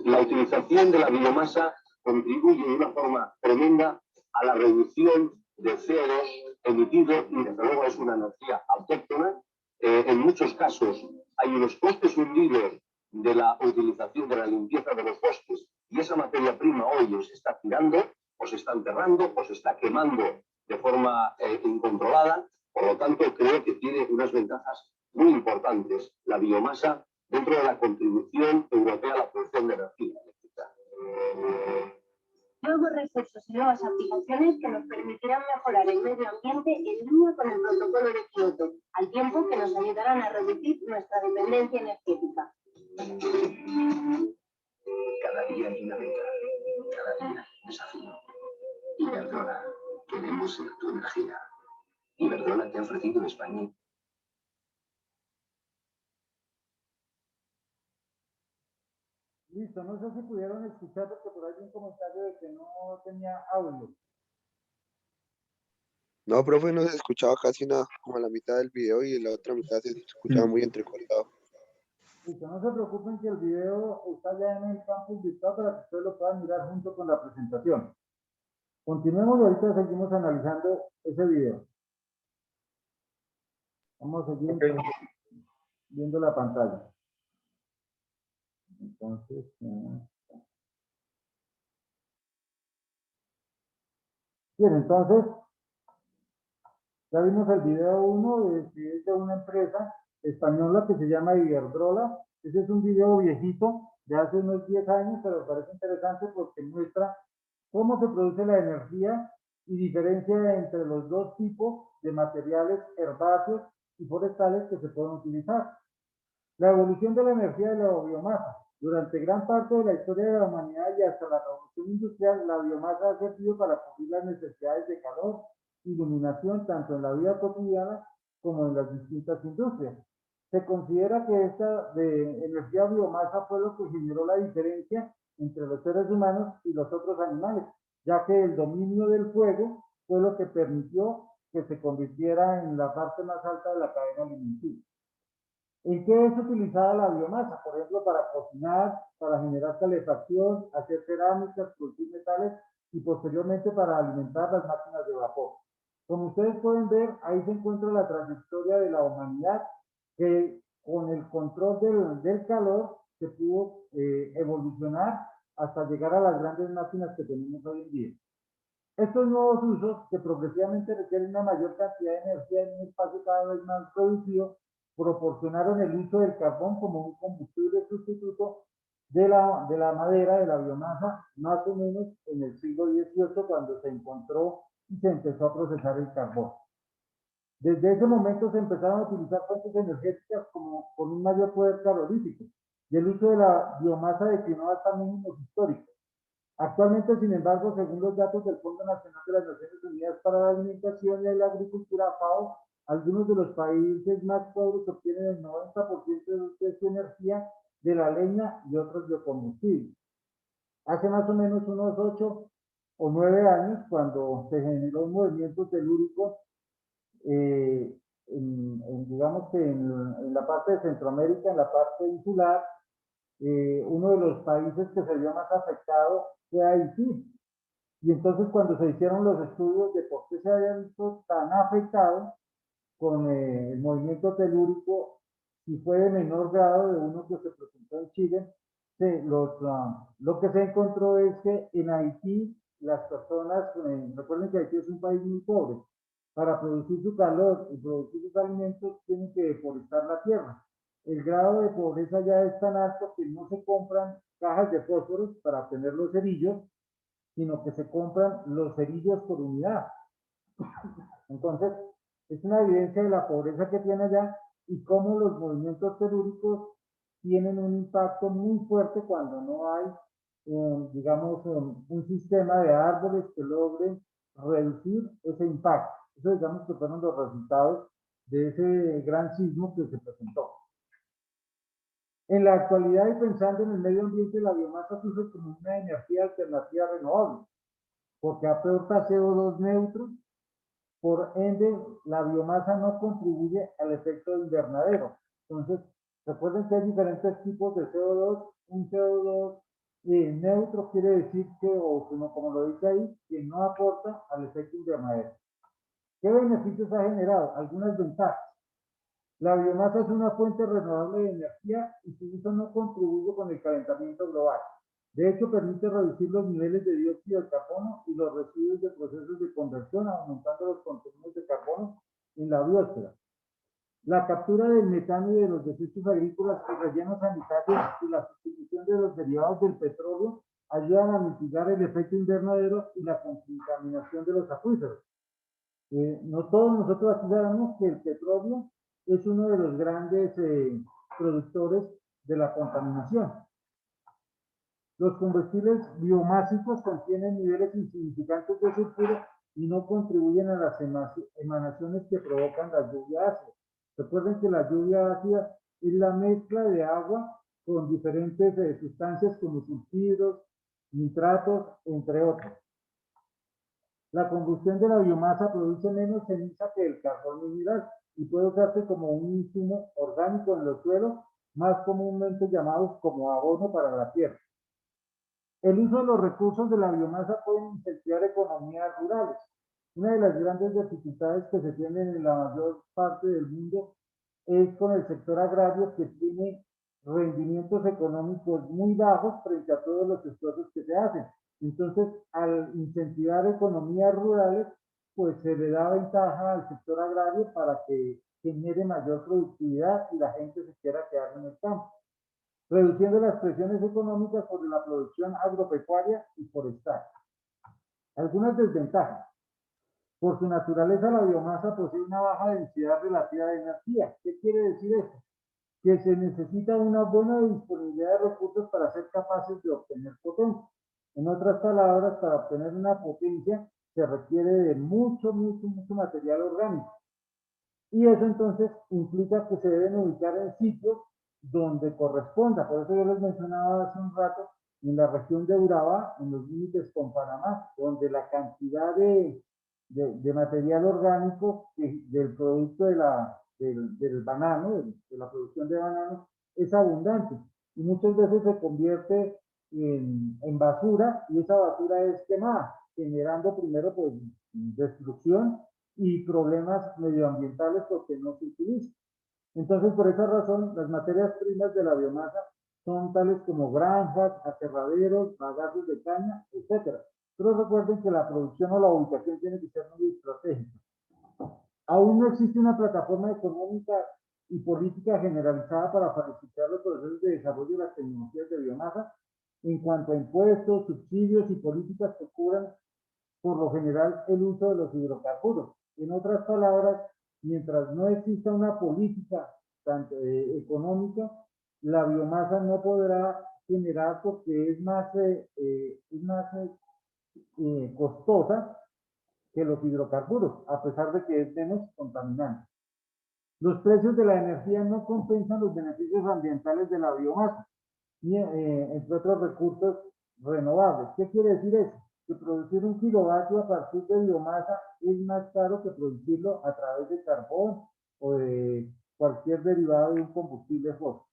La utilización de la biomasa contribuye de una forma tremenda a la reducción de CO2 emitido y desde luego es una energía autóctona. En muchos casos hay unos costes hundidos de la utilización de la limpieza de los bosques y esa materia prima hoy os está tirando, os está enterrando, os está quemando de forma incontrolada. Por lo tanto, creo que tiene unas ventajas muy importantes la biomasa dentro de la contribución europea a la producción de energía eléctrica. Nuevos recursos y nuevas aplicaciones que nos permitirán mejorar el medio ambiente en línea con el protocolo de Kioto, al tiempo que nos ayudarán a reducir nuestra dependencia energética. Cada día hay una meta, cada día un desafío. Iberdrola, queremos ser tu energía. Iberdrola te ha ofrecido en España. Listo, no sé si pudieron escuchar porque por ahí hay un comentario de que no tenía audio. No, profe, no se escuchaba casi nada, como la mitad del video y la otra mitad se escuchaba muy entrecortado. Listo, no se preocupen que el video está ya en el campus virtual para que ustedes lo puedan mirar junto con la presentación. Continuemos y ahorita seguimos analizando ese video. Vamos a seguir viendo la pantalla. Entonces, bien, entonces, ya vimos el video 1 es de una empresa española que se llama Iberdrola. Ese es un video viejito de hace unos 10 años, pero me parece interesante porque muestra cómo se produce la energía y diferencia entre los dos tipos de materiales herbáceos y forestales que se pueden utilizar. La evolución de la energía de la biomasa. Durante gran parte de la historia de la humanidad y hasta la revolución industrial, la biomasa ha servido para cubrir las necesidades de calor iluminación tanto en la vida cotidiana como en las distintas industrias. Se considera que esta de energía biomasa fue lo que generó la diferencia entre los seres humanos y los otros animales, ya que el dominio del fuego fue lo que permitió que se convirtiera en la parte más alta de la cadena alimenticia. ¿En qué es utilizada la biomasa? Por ejemplo, para cocinar, para generar calefacción, hacer cerámicas, producir metales y posteriormente para alimentar las máquinas de vapor. Como ustedes pueden ver, ahí se encuentra la trayectoria de la humanidad que con el control del calor se pudo evolucionar hasta llegar a las grandes máquinas que tenemos hoy en día. Estos nuevos usos, que progresivamente requieren una mayor cantidad de energía en un espacio cada vez más reducido, proporcionaron el uso del carbón como un combustible sustituto de la madera, de la biomasa, más o menos en el siglo XVIII, cuando se encontró y se empezó a procesar el carbón. Desde ese momento se empezaron a utilizar fuentes energéticas como con un mayor poder calorífico, y el uso de la biomasa declinó hasta mínimos históricos. Actualmente, sin embargo, según los datos del Fondo Nacional de las Naciones Unidas para la Alimentación y la Agricultura, FAO, algunos de los países más pobres obtienen el 90% de su energía de la leña y otros biocombustibles. Hace más o menos unos 8 o 9 años, cuando se generó un movimiento telúrico, digamos que en la parte de Centroamérica, en la parte insular, uno de los países que se vio más afectado fue Haití. Y entonces cuando se hicieron los estudios de por qué se había visto tan afectado con el movimiento telúrico, si fue de menor grado de uno que se presentó en Chile, lo que se encontró es que en Haití las personas, recuerden que Haití es un país muy pobre, para producir su calor y producir sus alimentos tienen que deforestar la tierra. El grado de pobreza ya es tan alto que no se compran cajas de fósforos para obtener los cerillos, sino que se compran los cerillos por unidad. Entonces, es una evidencia de la pobreza que tiene allá y cómo los movimientos telúricos tienen un impacto muy fuerte cuando no hay, digamos, un sistema de árboles que logre reducir ese impacto. Eso, digamos, que fueron los resultados de ese gran sismo que se presentó. En la actualidad, y pensando en el medio ambiente, la biomasa surge como una energía alternativa renovable, porque aporta CO2 neutro. Por ende, la biomasa no contribuye al efecto invernadero. Entonces, recuerden que hay diferentes tipos de CO2. Un CO2 neutro quiere decir que, o como lo dice ahí, que no aporta al efecto invernadero. ¿Qué beneficios ha generado? Algunas ventajas. La biomasa es una fuente renovable de energía y su uso no contribuye con el calentamiento global. De hecho, permite reducir los niveles de dióxido de carbono y los residuos de procesos de conversión, aumentando los contenidos de carbono en la biosfera. La captura del metano y de los desechos agrícolas y rellenos sanitarios y la sustitución de los derivados del petróleo ayudan a mitigar el efecto invernadero y la contaminación de los acuíferos. No todos nosotros aquí sabemos que el petróleo es uno de los grandes productores de la contaminación. Los combustibles biomásicos contienen niveles insignificantes de sulfuro y no contribuyen a las emanaciones que provocan la lluvia ácida. Recuerden que la lluvia ácida es la mezcla de agua con diferentes sustancias como sulfidos, nitratos, entre otros. La combustión de la biomasa produce menos ceniza que el carbón mineral y puede usarse como un insumo orgánico en los suelos, más comúnmente llamados como abono para la tierra. El uso de los recursos de la biomasa puede incentivar economías rurales. Una de las grandes dificultades que se tienen en la mayor parte del mundo es con el sector agrario, que tiene rendimientos económicos muy bajos frente a todos los esfuerzos que se hacen. Entonces, al incentivar economías rurales, pues se le da ventaja al sector agrario para que genere mayor productividad y la gente se quiera quedar en el campo, reduciendo las presiones económicas sobre la producción agropecuaria y forestal. Algunas desventajas. Por su naturaleza, la biomasa posee una baja densidad relativa de energía. ¿Qué quiere decir esto? Que se necesita una buena disponibilidad de recursos para ser capaces de obtener potencia. En otras palabras, para obtener una potencia se requiere de mucho material orgánico. Y eso entonces implica que se deben ubicar en sitios donde corresponda. Por eso yo les mencionaba hace un rato, en la región de Urabá, en los límites con Panamá, donde la cantidad de material orgánico del producto del banano, de la producción de banano, es abundante. Y muchas veces se convierte en basura, y esa basura es quemada, generando primero pues destrucción y problemas medioambientales porque no se utiliza. Entonces, por esa razón, las materias primas de la biomasa son tales como granjas, aserraderos, bagajes de caña, etc. Pero recuerden que la producción o la ubicación tiene que ser muy estratégica. Aún no existe una plataforma económica y política generalizada para facilitar los procesos de desarrollo de las tecnologías de biomasa en cuanto a impuestos, subsidios y políticas que cubran por lo general el uso de los hidrocarburos. En otras palabras, mientras no exista una política tanto, económica, la biomasa no podrá generar porque es más costosa que los hidrocarburos, a pesar de que es menos contaminante. Los precios de la energía no compensan los beneficios ambientales de la biomasa, ni, entre otros recursos renovables. ¿Qué quiere decir eso? Que producir un kilovatio a partir de biomasa es más caro que producirlo a través de carbón o de cualquier derivado de un combustible fósil.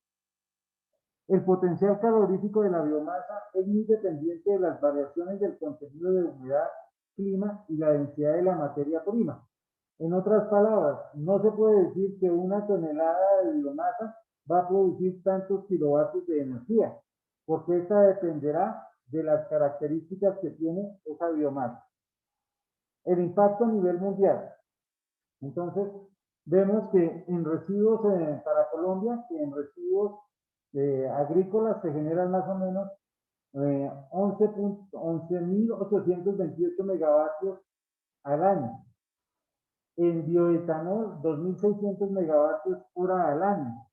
El potencial calorífico de la biomasa es muy dependiente de las variaciones del contenido de humedad, clima y la densidad de la materia prima. En otras palabras, no se puede decir que una tonelada de biomasa va a producir tantos kilovatios de energía, porque esta dependerá de las características que tiene esa biomasa. El impacto a nivel mundial. Entonces, vemos que en residuos para Colombia, que en residuos agrícolas se generan más o menos 11.828 megavatios al año. En bioetanol, 2.600 megavatios hora al año.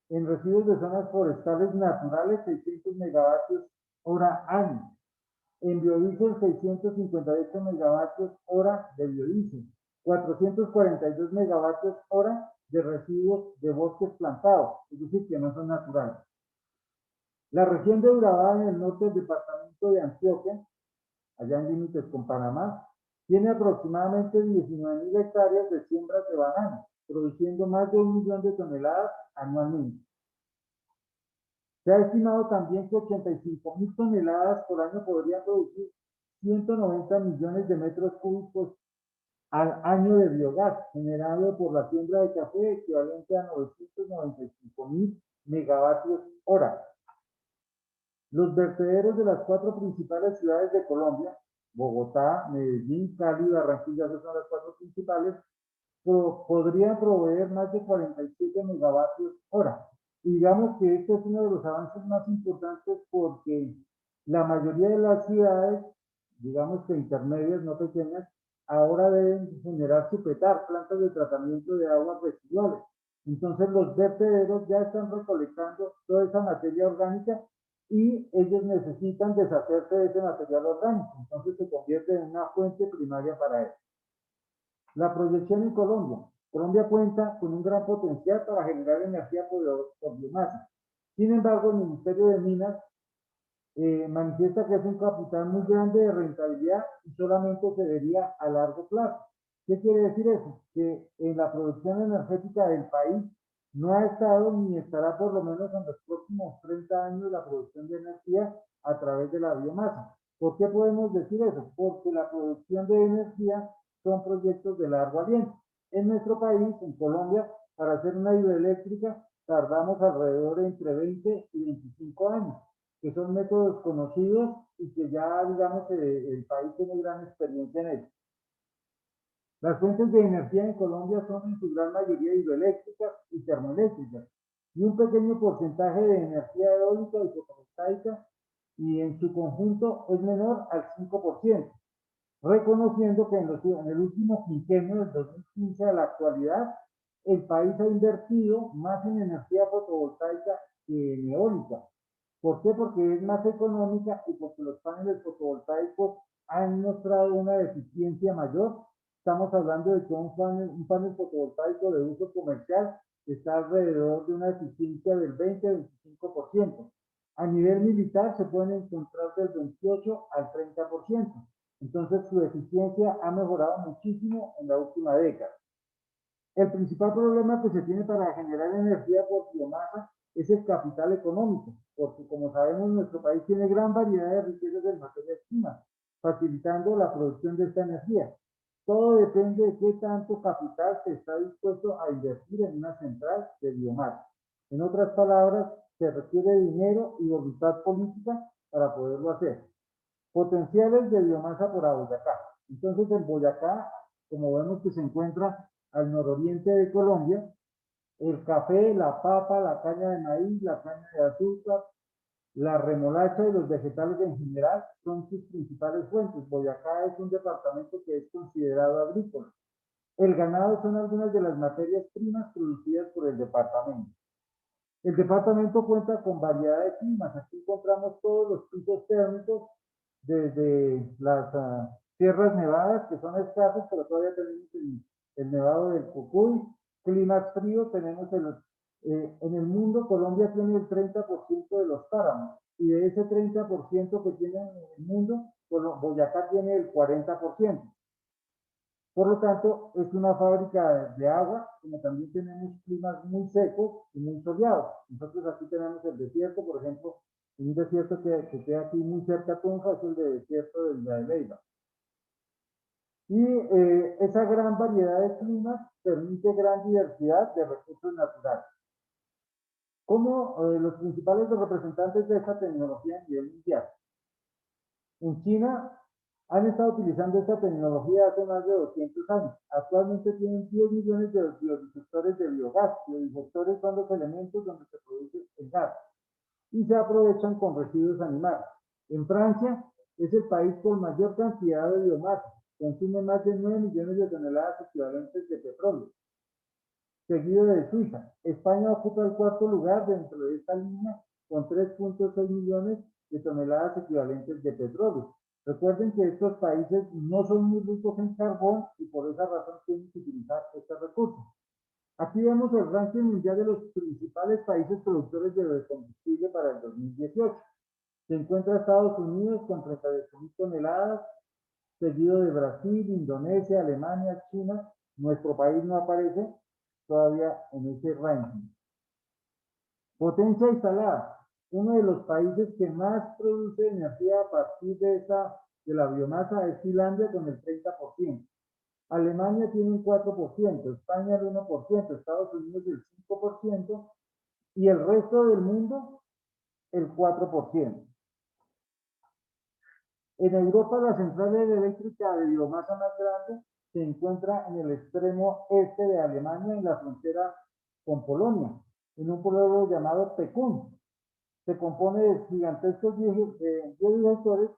En residuos de zonas forestales naturales, 600 megavatios hora año. En biodiesel, 658 megavatios hora de biodiesel. 442 megavatios hora de residuos de bosques plantados, es decir, que no son naturales. La región de Urabá, en el norte del departamento de Antioquia, allá en límites con Panamá, tiene aproximadamente 19.000 hectáreas de siembras de banano, produciendo más de 1 millón de toneladas anualmente. Se ha estimado también que 85.000 toneladas por año podrían producir 190 millones de metros cúbicos al año de biogás, generado por la siembra de café, equivalente a 995.000 megavatios hora. Los vertederos de las 4 principales ciudades de Colombia, Bogotá, Medellín, Cali y Barranquilla, esas son las 4 principales, podrían proveer más de 47 megavatios hora. Y digamos que este es uno de los avances más importantes porque la mayoría de las ciudades, digamos que intermedias, no pequeñas, ahora deben generar supetar plantas de tratamiento de aguas residuales. Entonces los vertederos ya están recolectando toda esa materia orgánica y ellos necesitan deshacerse de ese material orgánico. Entonces se convierte en una fuente primaria para ellos. La proyección en Colombia. Colombia cuenta con un gran potencial para generar energía por biomasa. Sin embargo, el Ministerio de Minas manifiesta que es un capital muy grande de rentabilidad y solamente se vería a largo plazo. ¿Qué quiere decir eso? Que en la producción energética del país no ha estado ni estará por lo menos en los próximos 30 años la producción de energía a través de la biomasa. ¿Por qué podemos decir eso? Porque la producción de energía son proyectos de largo aliento. En nuestro país, en Colombia, para hacer una hidroeléctrica tardamos alrededor de entre 20 y 25 años, que son métodos conocidos y que ya, digamos, el país tiene gran experiencia en eso. Las fuentes de energía en Colombia son en su gran mayoría hidroeléctricas y termoeléctricas, y un pequeño porcentaje de energía eólica y fotovoltaica, y en su conjunto es menor al 5%, reconociendo que en el último quinquenio del 2015 a la actualidad, el país ha invertido más en energía fotovoltaica que en eólica. ¿Por qué? Porque es más económica y porque los paneles fotovoltaicos han mostrado una eficiencia mayor. Estamos hablando de que un panel fotovoltaico de uso comercial está alrededor de una eficiencia del 20-25%. A nivel militar se pueden encontrar del 28 al 30%. Entonces su eficiencia ha mejorado muchísimo en la última década. El principal problema que se tiene para generar energía por biomasa es el capital económico, porque como sabemos nuestro país tiene gran variedad de riquezas en materias primas, facilitando la producción de esta energía. Todo depende de qué tanto capital se está dispuesto a invertir en una central de biomasa. En otras palabras, se requiere dinero y voluntad política para poderlo hacer. Potenciales de biomasa por Boyacá. Entonces, en Boyacá, como vemos que se encuentra al nororiente de Colombia, el café, la papa, la caña de maíz, la caña de azúcar, la remolacha y los vegetales en general son sus principales fuentes. Boyacá es un departamento que es considerado agrícola. El ganado son algunas de las materias primas producidas por el departamento. El departamento cuenta con variedad de climas. Aquí encontramos todos los picos térmicos desde las tierras nevadas, que son escasas, pero todavía tenemos el nevado del Cocuy. Climas fríos, tenemos en el mundo, Colombia tiene el 30% de los páramos, y de ese 30% que tiene en el mundo, Boyacá tiene el 40%. Por lo tanto, es una fábrica de agua, como también tenemos climas muy secos y muy soleados. Nosotros aquí tenemos el desierto, por ejemplo, un desierto que queda aquí muy cerca a Tunja, es el desierto de Villa de Leyva. Y esa gran variedad de climas permite gran diversidad de recursos naturales. Como los principales representantes de esta tecnología a nivel mundial. En China han estado utilizando esta tecnología hace más de 200 años. Actualmente tienen 10 millones de biodigestores de biogás. Biodigestores son los elementos donde se produce el gas y se aprovechan con residuos animales. En Francia es el país con mayor cantidad de biomasa. Consume más de 9 millones de toneladas equivalentes de petróleo. Seguido de Suiza. España ocupa el cuarto lugar dentro de esta línea con 3.6 millones de toneladas equivalentes de petróleo. Recuerden que estos países no son muy ricos en carbón y por esa razón tienen que utilizar estos recursos. Aquí vemos el ranking mundial de los principales países productores de combustible para el 2018. Se encuentra Estados Unidos con 38.000 toneladas, seguido de Brasil, Indonesia, Alemania, China. Nuestro país no aparece todavía en ese ranking. Potencia instalada. Uno de los países que más produce energía a partir de la biomasa es Finlandia con el 30%. Alemania tiene un 4%, España el 1%, Estados Unidos el 5% y el resto del mundo el 4%. En Europa la central eléctrica de biomasa más grande se encuentra en el extremo este de Alemania, en la frontera con Polonia, en un pueblo llamado Pekún. Se compone de gigantescos biodigestores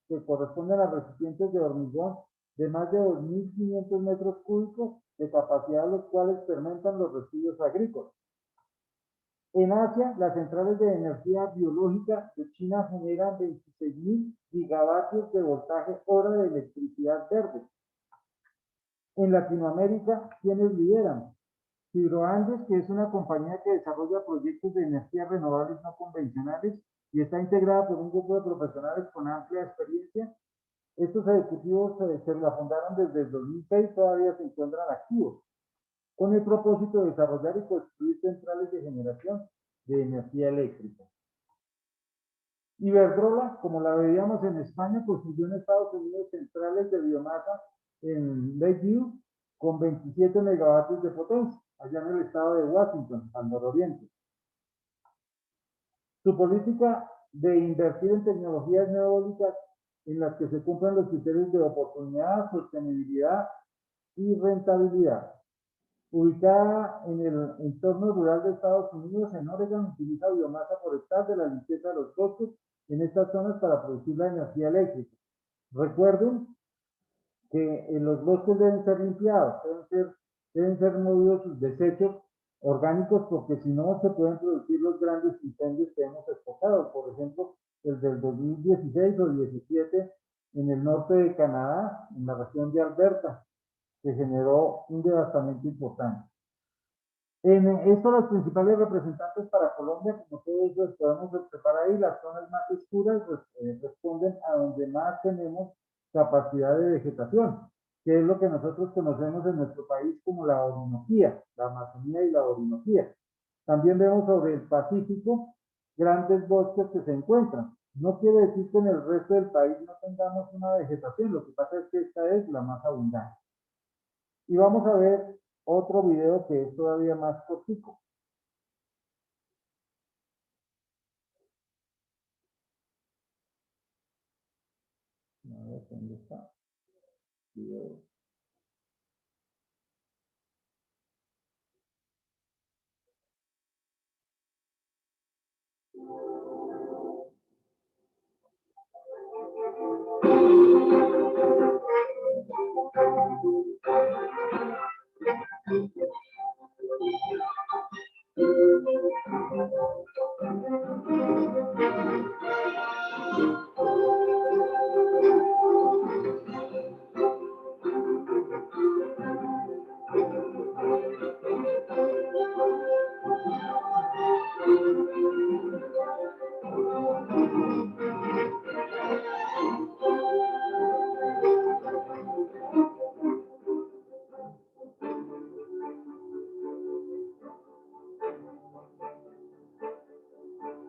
que corresponden a recipientes de hormigón de más de 2.500 metros cúbicos de capacidad, los cuales fermentan los residuos agrícolas. En Asia, las centrales de energía biológica de China generan 26.000 gigavatios de voltaje hora de electricidad verde. En Latinoamérica, ¿quiénes lideran? Fibroandes, que es una compañía que desarrolla proyectos de energías renovables no convencionales y está integrada por un grupo de profesionales con amplia experiencia. Estos ejecutivos se la fundaron desde el 2006, todavía se encuentran activos, con el propósito de desarrollar y construir centrales de generación de energía eléctrica. Iberdrola, como la veíamos en España, construyó en Estados Unidos centrales de biomasa en Lakeview con 27 megavatios de potencia, allá en el estado de Washington, al nororiente. Su política de invertir en tecnologías neoeólicas en las que se cumplan los criterios de oportunidad, sostenibilidad y rentabilidad. Ubicada en el entorno rural de Estados Unidos, en Oregon, utiliza biomasa forestal de la limpieza de los bosques en estas zonas para producir la energía eléctrica. Recuerden que los bosques deben ser limpiados, deben ser movidos sus desechos orgánicos, porque si no se pueden producir los grandes incendios que hemos explicado. Por ejemplo, el del 2016 o 17 en el norte de Canadá, en la región de Alberta, que generó un devastamiento importante. En esto los principales representantes para Colombia, como todos los podemos observar ahí, las zonas más oscuras responden a donde más tenemos capacidad de vegetación, que es lo que nosotros conocemos en nuestro país como la Orinoquía, la Amazonía y la Orinoquía. También vemos sobre el Pacífico grandes bosques que se encuentran. No quiere decir que en el resto del país no tengamos una vegetación, lo que pasa es que esta es la más abundante. Y vamos a ver otro video que es todavía más cortico. A ver, ¿dónde está? Video.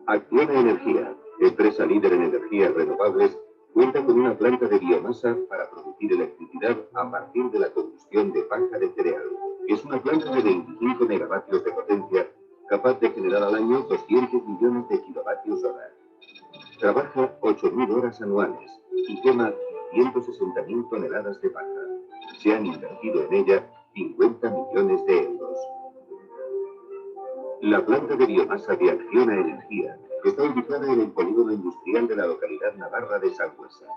Acciona Energía, empresa líder en energías renovables, cuenta con una planta de biomasa para producir electricidad a partir de la combustión de paja de cereal. Es una planta de 25 megavatios de potencia, capaz de generar al año 200 millones de kilovatios hora. Trabaja 8.000 horas anuales y quema 160.000 toneladas de paja. Se han invertido en ella 50 millones de euros. La planta de biomasa de Acciona Energía está ubicada en el polígono industrial de la localidad navarra de Sangüesa.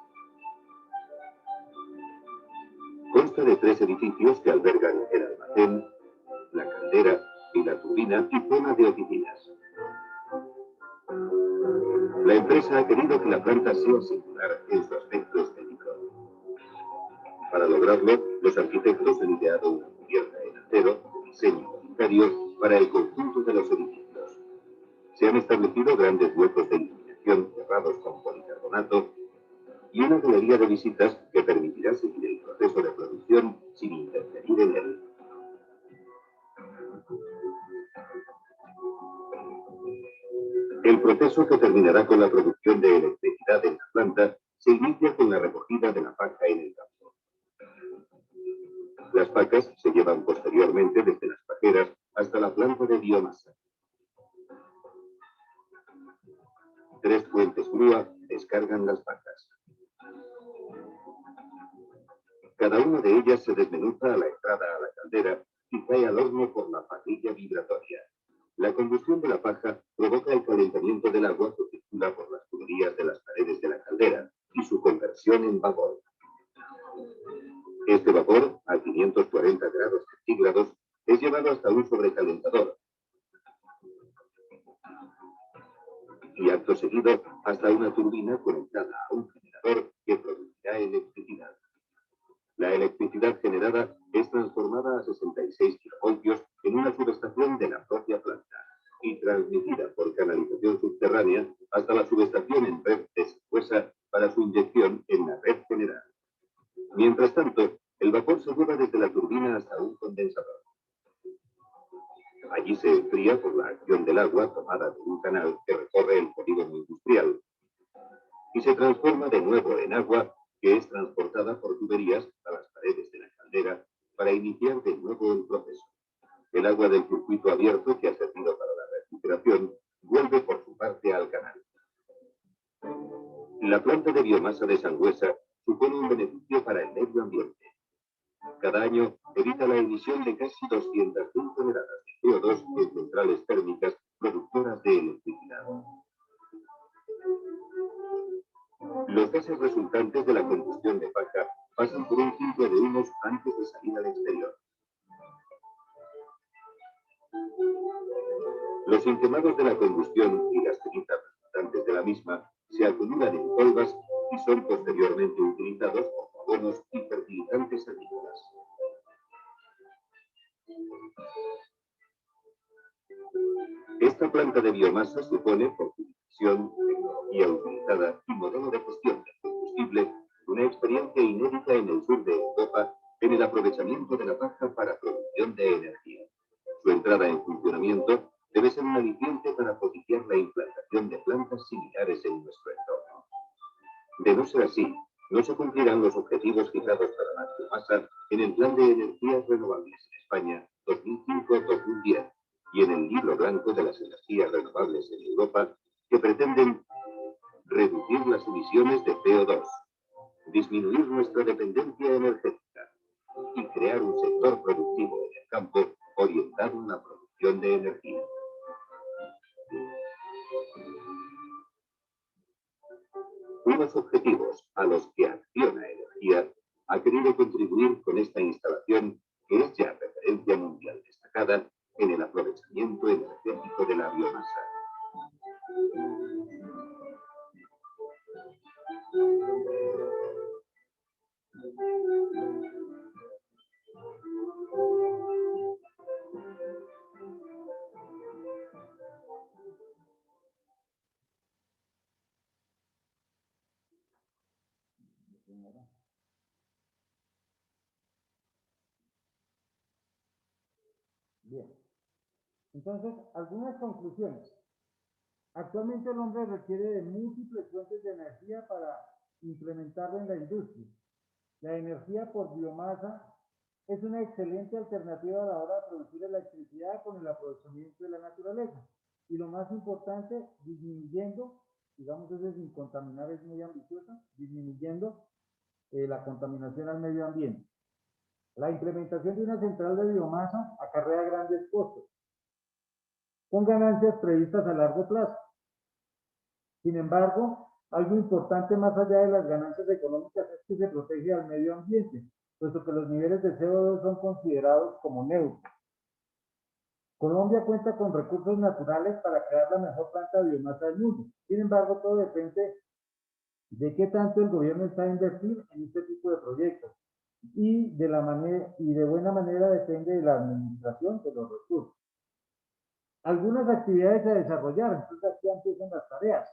Consta de 3 edificios que albergan el almacén, la caldera y la turbina y zona de oficinas. La empresa ha querido que la planta sea singular en su aspecto estético. Para lograrlo, los arquitectos han ideado una cubierta en acero, diseño unitario, para el conjunto de los edificios. Se han establecido grandes huecos de iluminación cerrados con policarbonato y una galería de visitas que permitirá seguir el proceso de producción sin interferir en él. El proceso que terminará con la producción de electricidad en la planta se inicia con la recogida de la paja en el campo. Las pacas se llevan posteriormente desde las pajeras hasta la planta de biomasa. 3 puentes grúa descargan las pacas. Cada una de ellas se desmenuza a la entrada a la caldera y cae al horno por la parrilla vibratoria. La combustión de la paja provoca el calentamiento del agua que circula por las tuberías de las paredes de la caldera y su conversión en vapor. Este vapor, a 540 grados centígrados, es llevado hasta un sobrecalentador y acto seguido hasta una turbina conectada a un generador que producirá electricidad. La electricidad generada es transformada a 66 kilovoltios en una subestación de la propia planta y transmitida por canalización subterránea hasta la subestación en red de Sangüesa para su inyección en la red general. Mientras tanto, el vapor se lleva desde la turbina hasta un condensador. Allí se enfría por la acción del agua tomada de un canal que recorre el polígono industrial y se transforma de nuevo en agua que es transportada por tuberías a las paredes de la caldera para iniciar de nuevo el proceso. El agua del circuito abierto que ha servido para la recuperación vuelve por su parte al canal. La planta de biomasa de Sangüesa supone un beneficio para el medio ambiente. Cada año evita la emisión de casi 200.000 toneladas de CO2 en centrales térmicas productoras de electricidad. Los gases resultantes de la combustión de paja pasan por un filtro de humos antes de salir al exterior. Los inquemados de la combustión y las cenizas resultantes de la misma se acumulan en polvas y son posteriormente utilizados como abonos y fertilizantes agrícolas. Esta planta de biomasa supone, por su dimensión, tecnología utilizada y modelo de gestión del combustible, una experiencia inédita en el sur de Europa en el aprovechamiento de la paja para producción de energía. Su entrada en funcionamiento debe ser un aliciente para propiciar la implantación de plantas similares en nuestro entorno. De no ser así, no se cumplirán los objetivos fijados para la biomasa en el Plan de Energías Renovables en España 2005-2010 y en el Libro Blanco de las Energías Renovables en Europa, que pretenden reducir las emisiones de CO2, disminuir nuestra dependencia energética y crear un sector productivo en el campo orientado a la producción de energía. Unos objetivos a los que Acciona Energía ha querido contribuir con esta instalación, que es ya referencia mundial destacada en el aprovechamiento energético de la biomasa. Bien. Entonces, algunas conclusiones. Actualmente el hombre requiere de múltiples fuentes de energía para implementarla en la industria. La energía por biomasa es una excelente alternativa a la hora de producir electricidad con el aprovechamiento de la naturaleza. Y lo más importante, disminuyendo, digamos eso sin contaminar es muy ambicioso, disminuyendo la contaminación al medio ambiente. La implementación de una central de biomasa acarrea grandes costos, con ganancias previstas a largo plazo. Sin embargo, algo importante más allá de las ganancias económicas es que se protege al medio ambiente, puesto que los niveles de CO2 son considerados como neutros. Colombia cuenta con recursos naturales para crear la mejor planta de biomasa del mundo. Sin embargo, todo depende de qué tanto el gobierno está a invertir en este tipo de proyectos y de buena manera depende de la administración de los recursos. Algunas actividades a desarrollar, entonces aquí empiezan las tareas.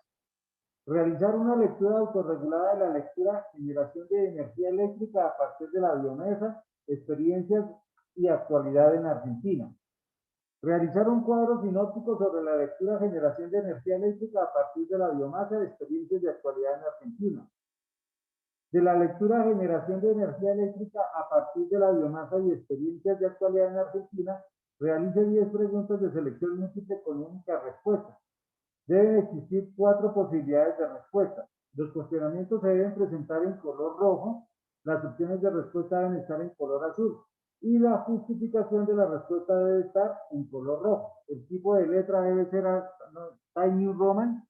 Realizar una lectura autorregulada de la lectura generación de energía eléctrica a partir de la biomasa, experiencias y actualidad en Argentina. Realizar un cuadro sinóptico sobre la lectura generación de energía eléctrica a partir de la biomasa, experiencias de actualidad en Argentina. De la lectura generación de energía eléctrica a partir de la biomasa y experiencias de actualidad en Argentina, realice 10 preguntas de selección múltiple con única respuesta. Deben existir 4 posibilidades de respuesta. Los cuestionamientos se deben presentar en color rojo, las opciones de respuesta deben estar en color azul y la justificación de la respuesta debe estar en color rojo. El tipo de letra debe ser Times New Roman,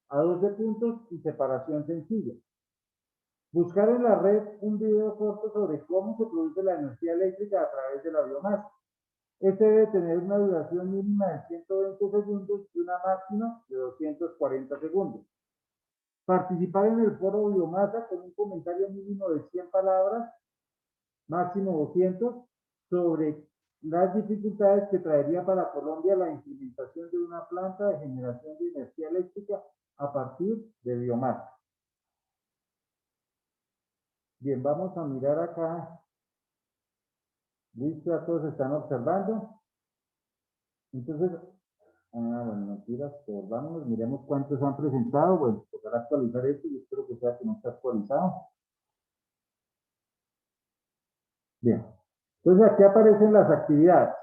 a 12 puntos y separación sencilla. Buscar en la red un video corto sobre cómo se produce la energía eléctrica a través de la biomasa. Este debe tener una duración mínima de 120 segundos y una máxima de 240 segundos. Participar en el foro biomasa con un comentario mínimo de 100 palabras, máximo 200, sobre las dificultades que traería para Colombia la implementación de una planta de generación de energía eléctrica a partir de biomasa. Bien, vamos a mirar acá. Listo, ya todos están observando. Entonces, bueno, mentiras, vámonos, miremos cuántos han presentado. Bueno, tocará actualizar esto y espero que sea que no está actualizado. Bien, entonces aquí aparecen las actividades.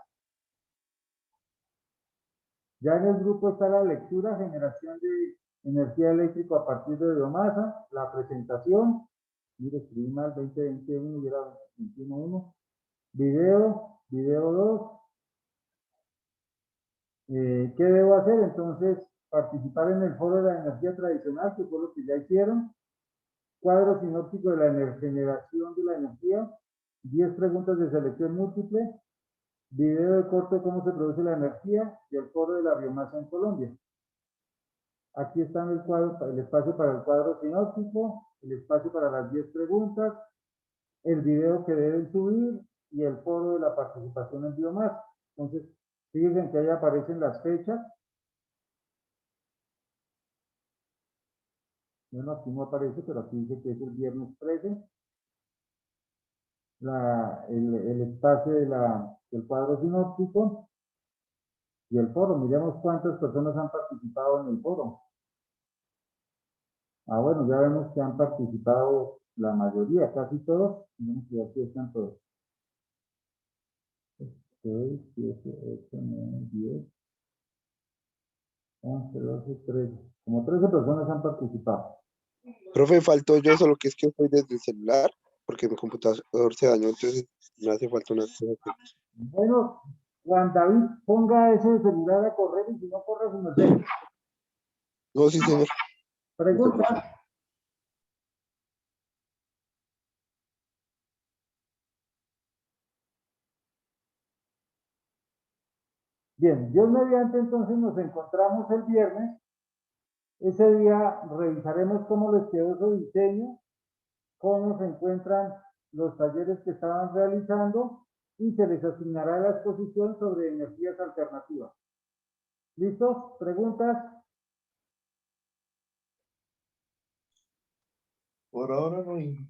Ya en el grupo está la lectura, generación de energía eléctrica a partir de biomasa, la presentación, mire, escribí mal 2021 y era 21.1. Video 2. ¿Qué debo hacer? Entonces, participar en el foro de la energía tradicional, que fue lo que ya hicieron. Cuadro sinóptico de la generación de la energía. 10 preguntas de selección múltiple. Video de corte de cómo se produce la energía y el foro de la biomasa en Colombia. Aquí están el cuadro, el espacio para el cuadro sinóptico, el espacio para las 10 preguntas, el video que deben subir y el foro de la participación en biomasa. Entonces, fíjense que ahí aparecen las fechas. Bueno, aquí no aparece, pero aquí dice que es el viernes 13. El espacio del cuadro sinóptico y el foro. Miremos cuántas personas han participado en el foro. Bueno, ya vemos que han participado la mayoría, casi todos. Miremos que aquí están todos. 6, 7, 8, 9, 10, 11, 12, 13. Como 13 personas han participado. Profe, faltó yo, solo que es que estoy desde el celular, porque mi computador se dañó, entonces me hace falta una cosa. Bueno, Juan David, ponga ese celular a correr y si no corre, se nos ve. No, sí, señor. Pregunta. Bien, Dios mediante, entonces nos encontramos el viernes. Ese día revisaremos cómo les quedó su diseño, cómo se encuentran los talleres que estaban realizando y se les asignará la exposición sobre energías alternativas. ¿Listo? ¿Preguntas? Por ahora no, Inge.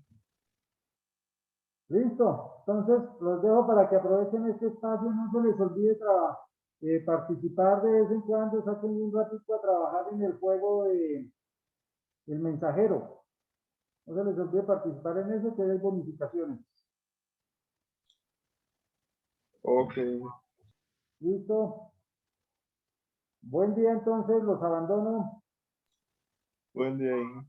Listo. Entonces, los dejo para que aprovechen este espacio. No se les olvide participar de vez en cuando. Saquen un ratito a trabajar en el juego de el mensajero. No se les olvide participar en eso, que hay bonificaciones. Ok. Listo. Buen día entonces, los abandono. Buen día, Inge.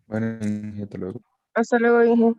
Bueno, Inge, hasta luego. Hasta luego, Inge.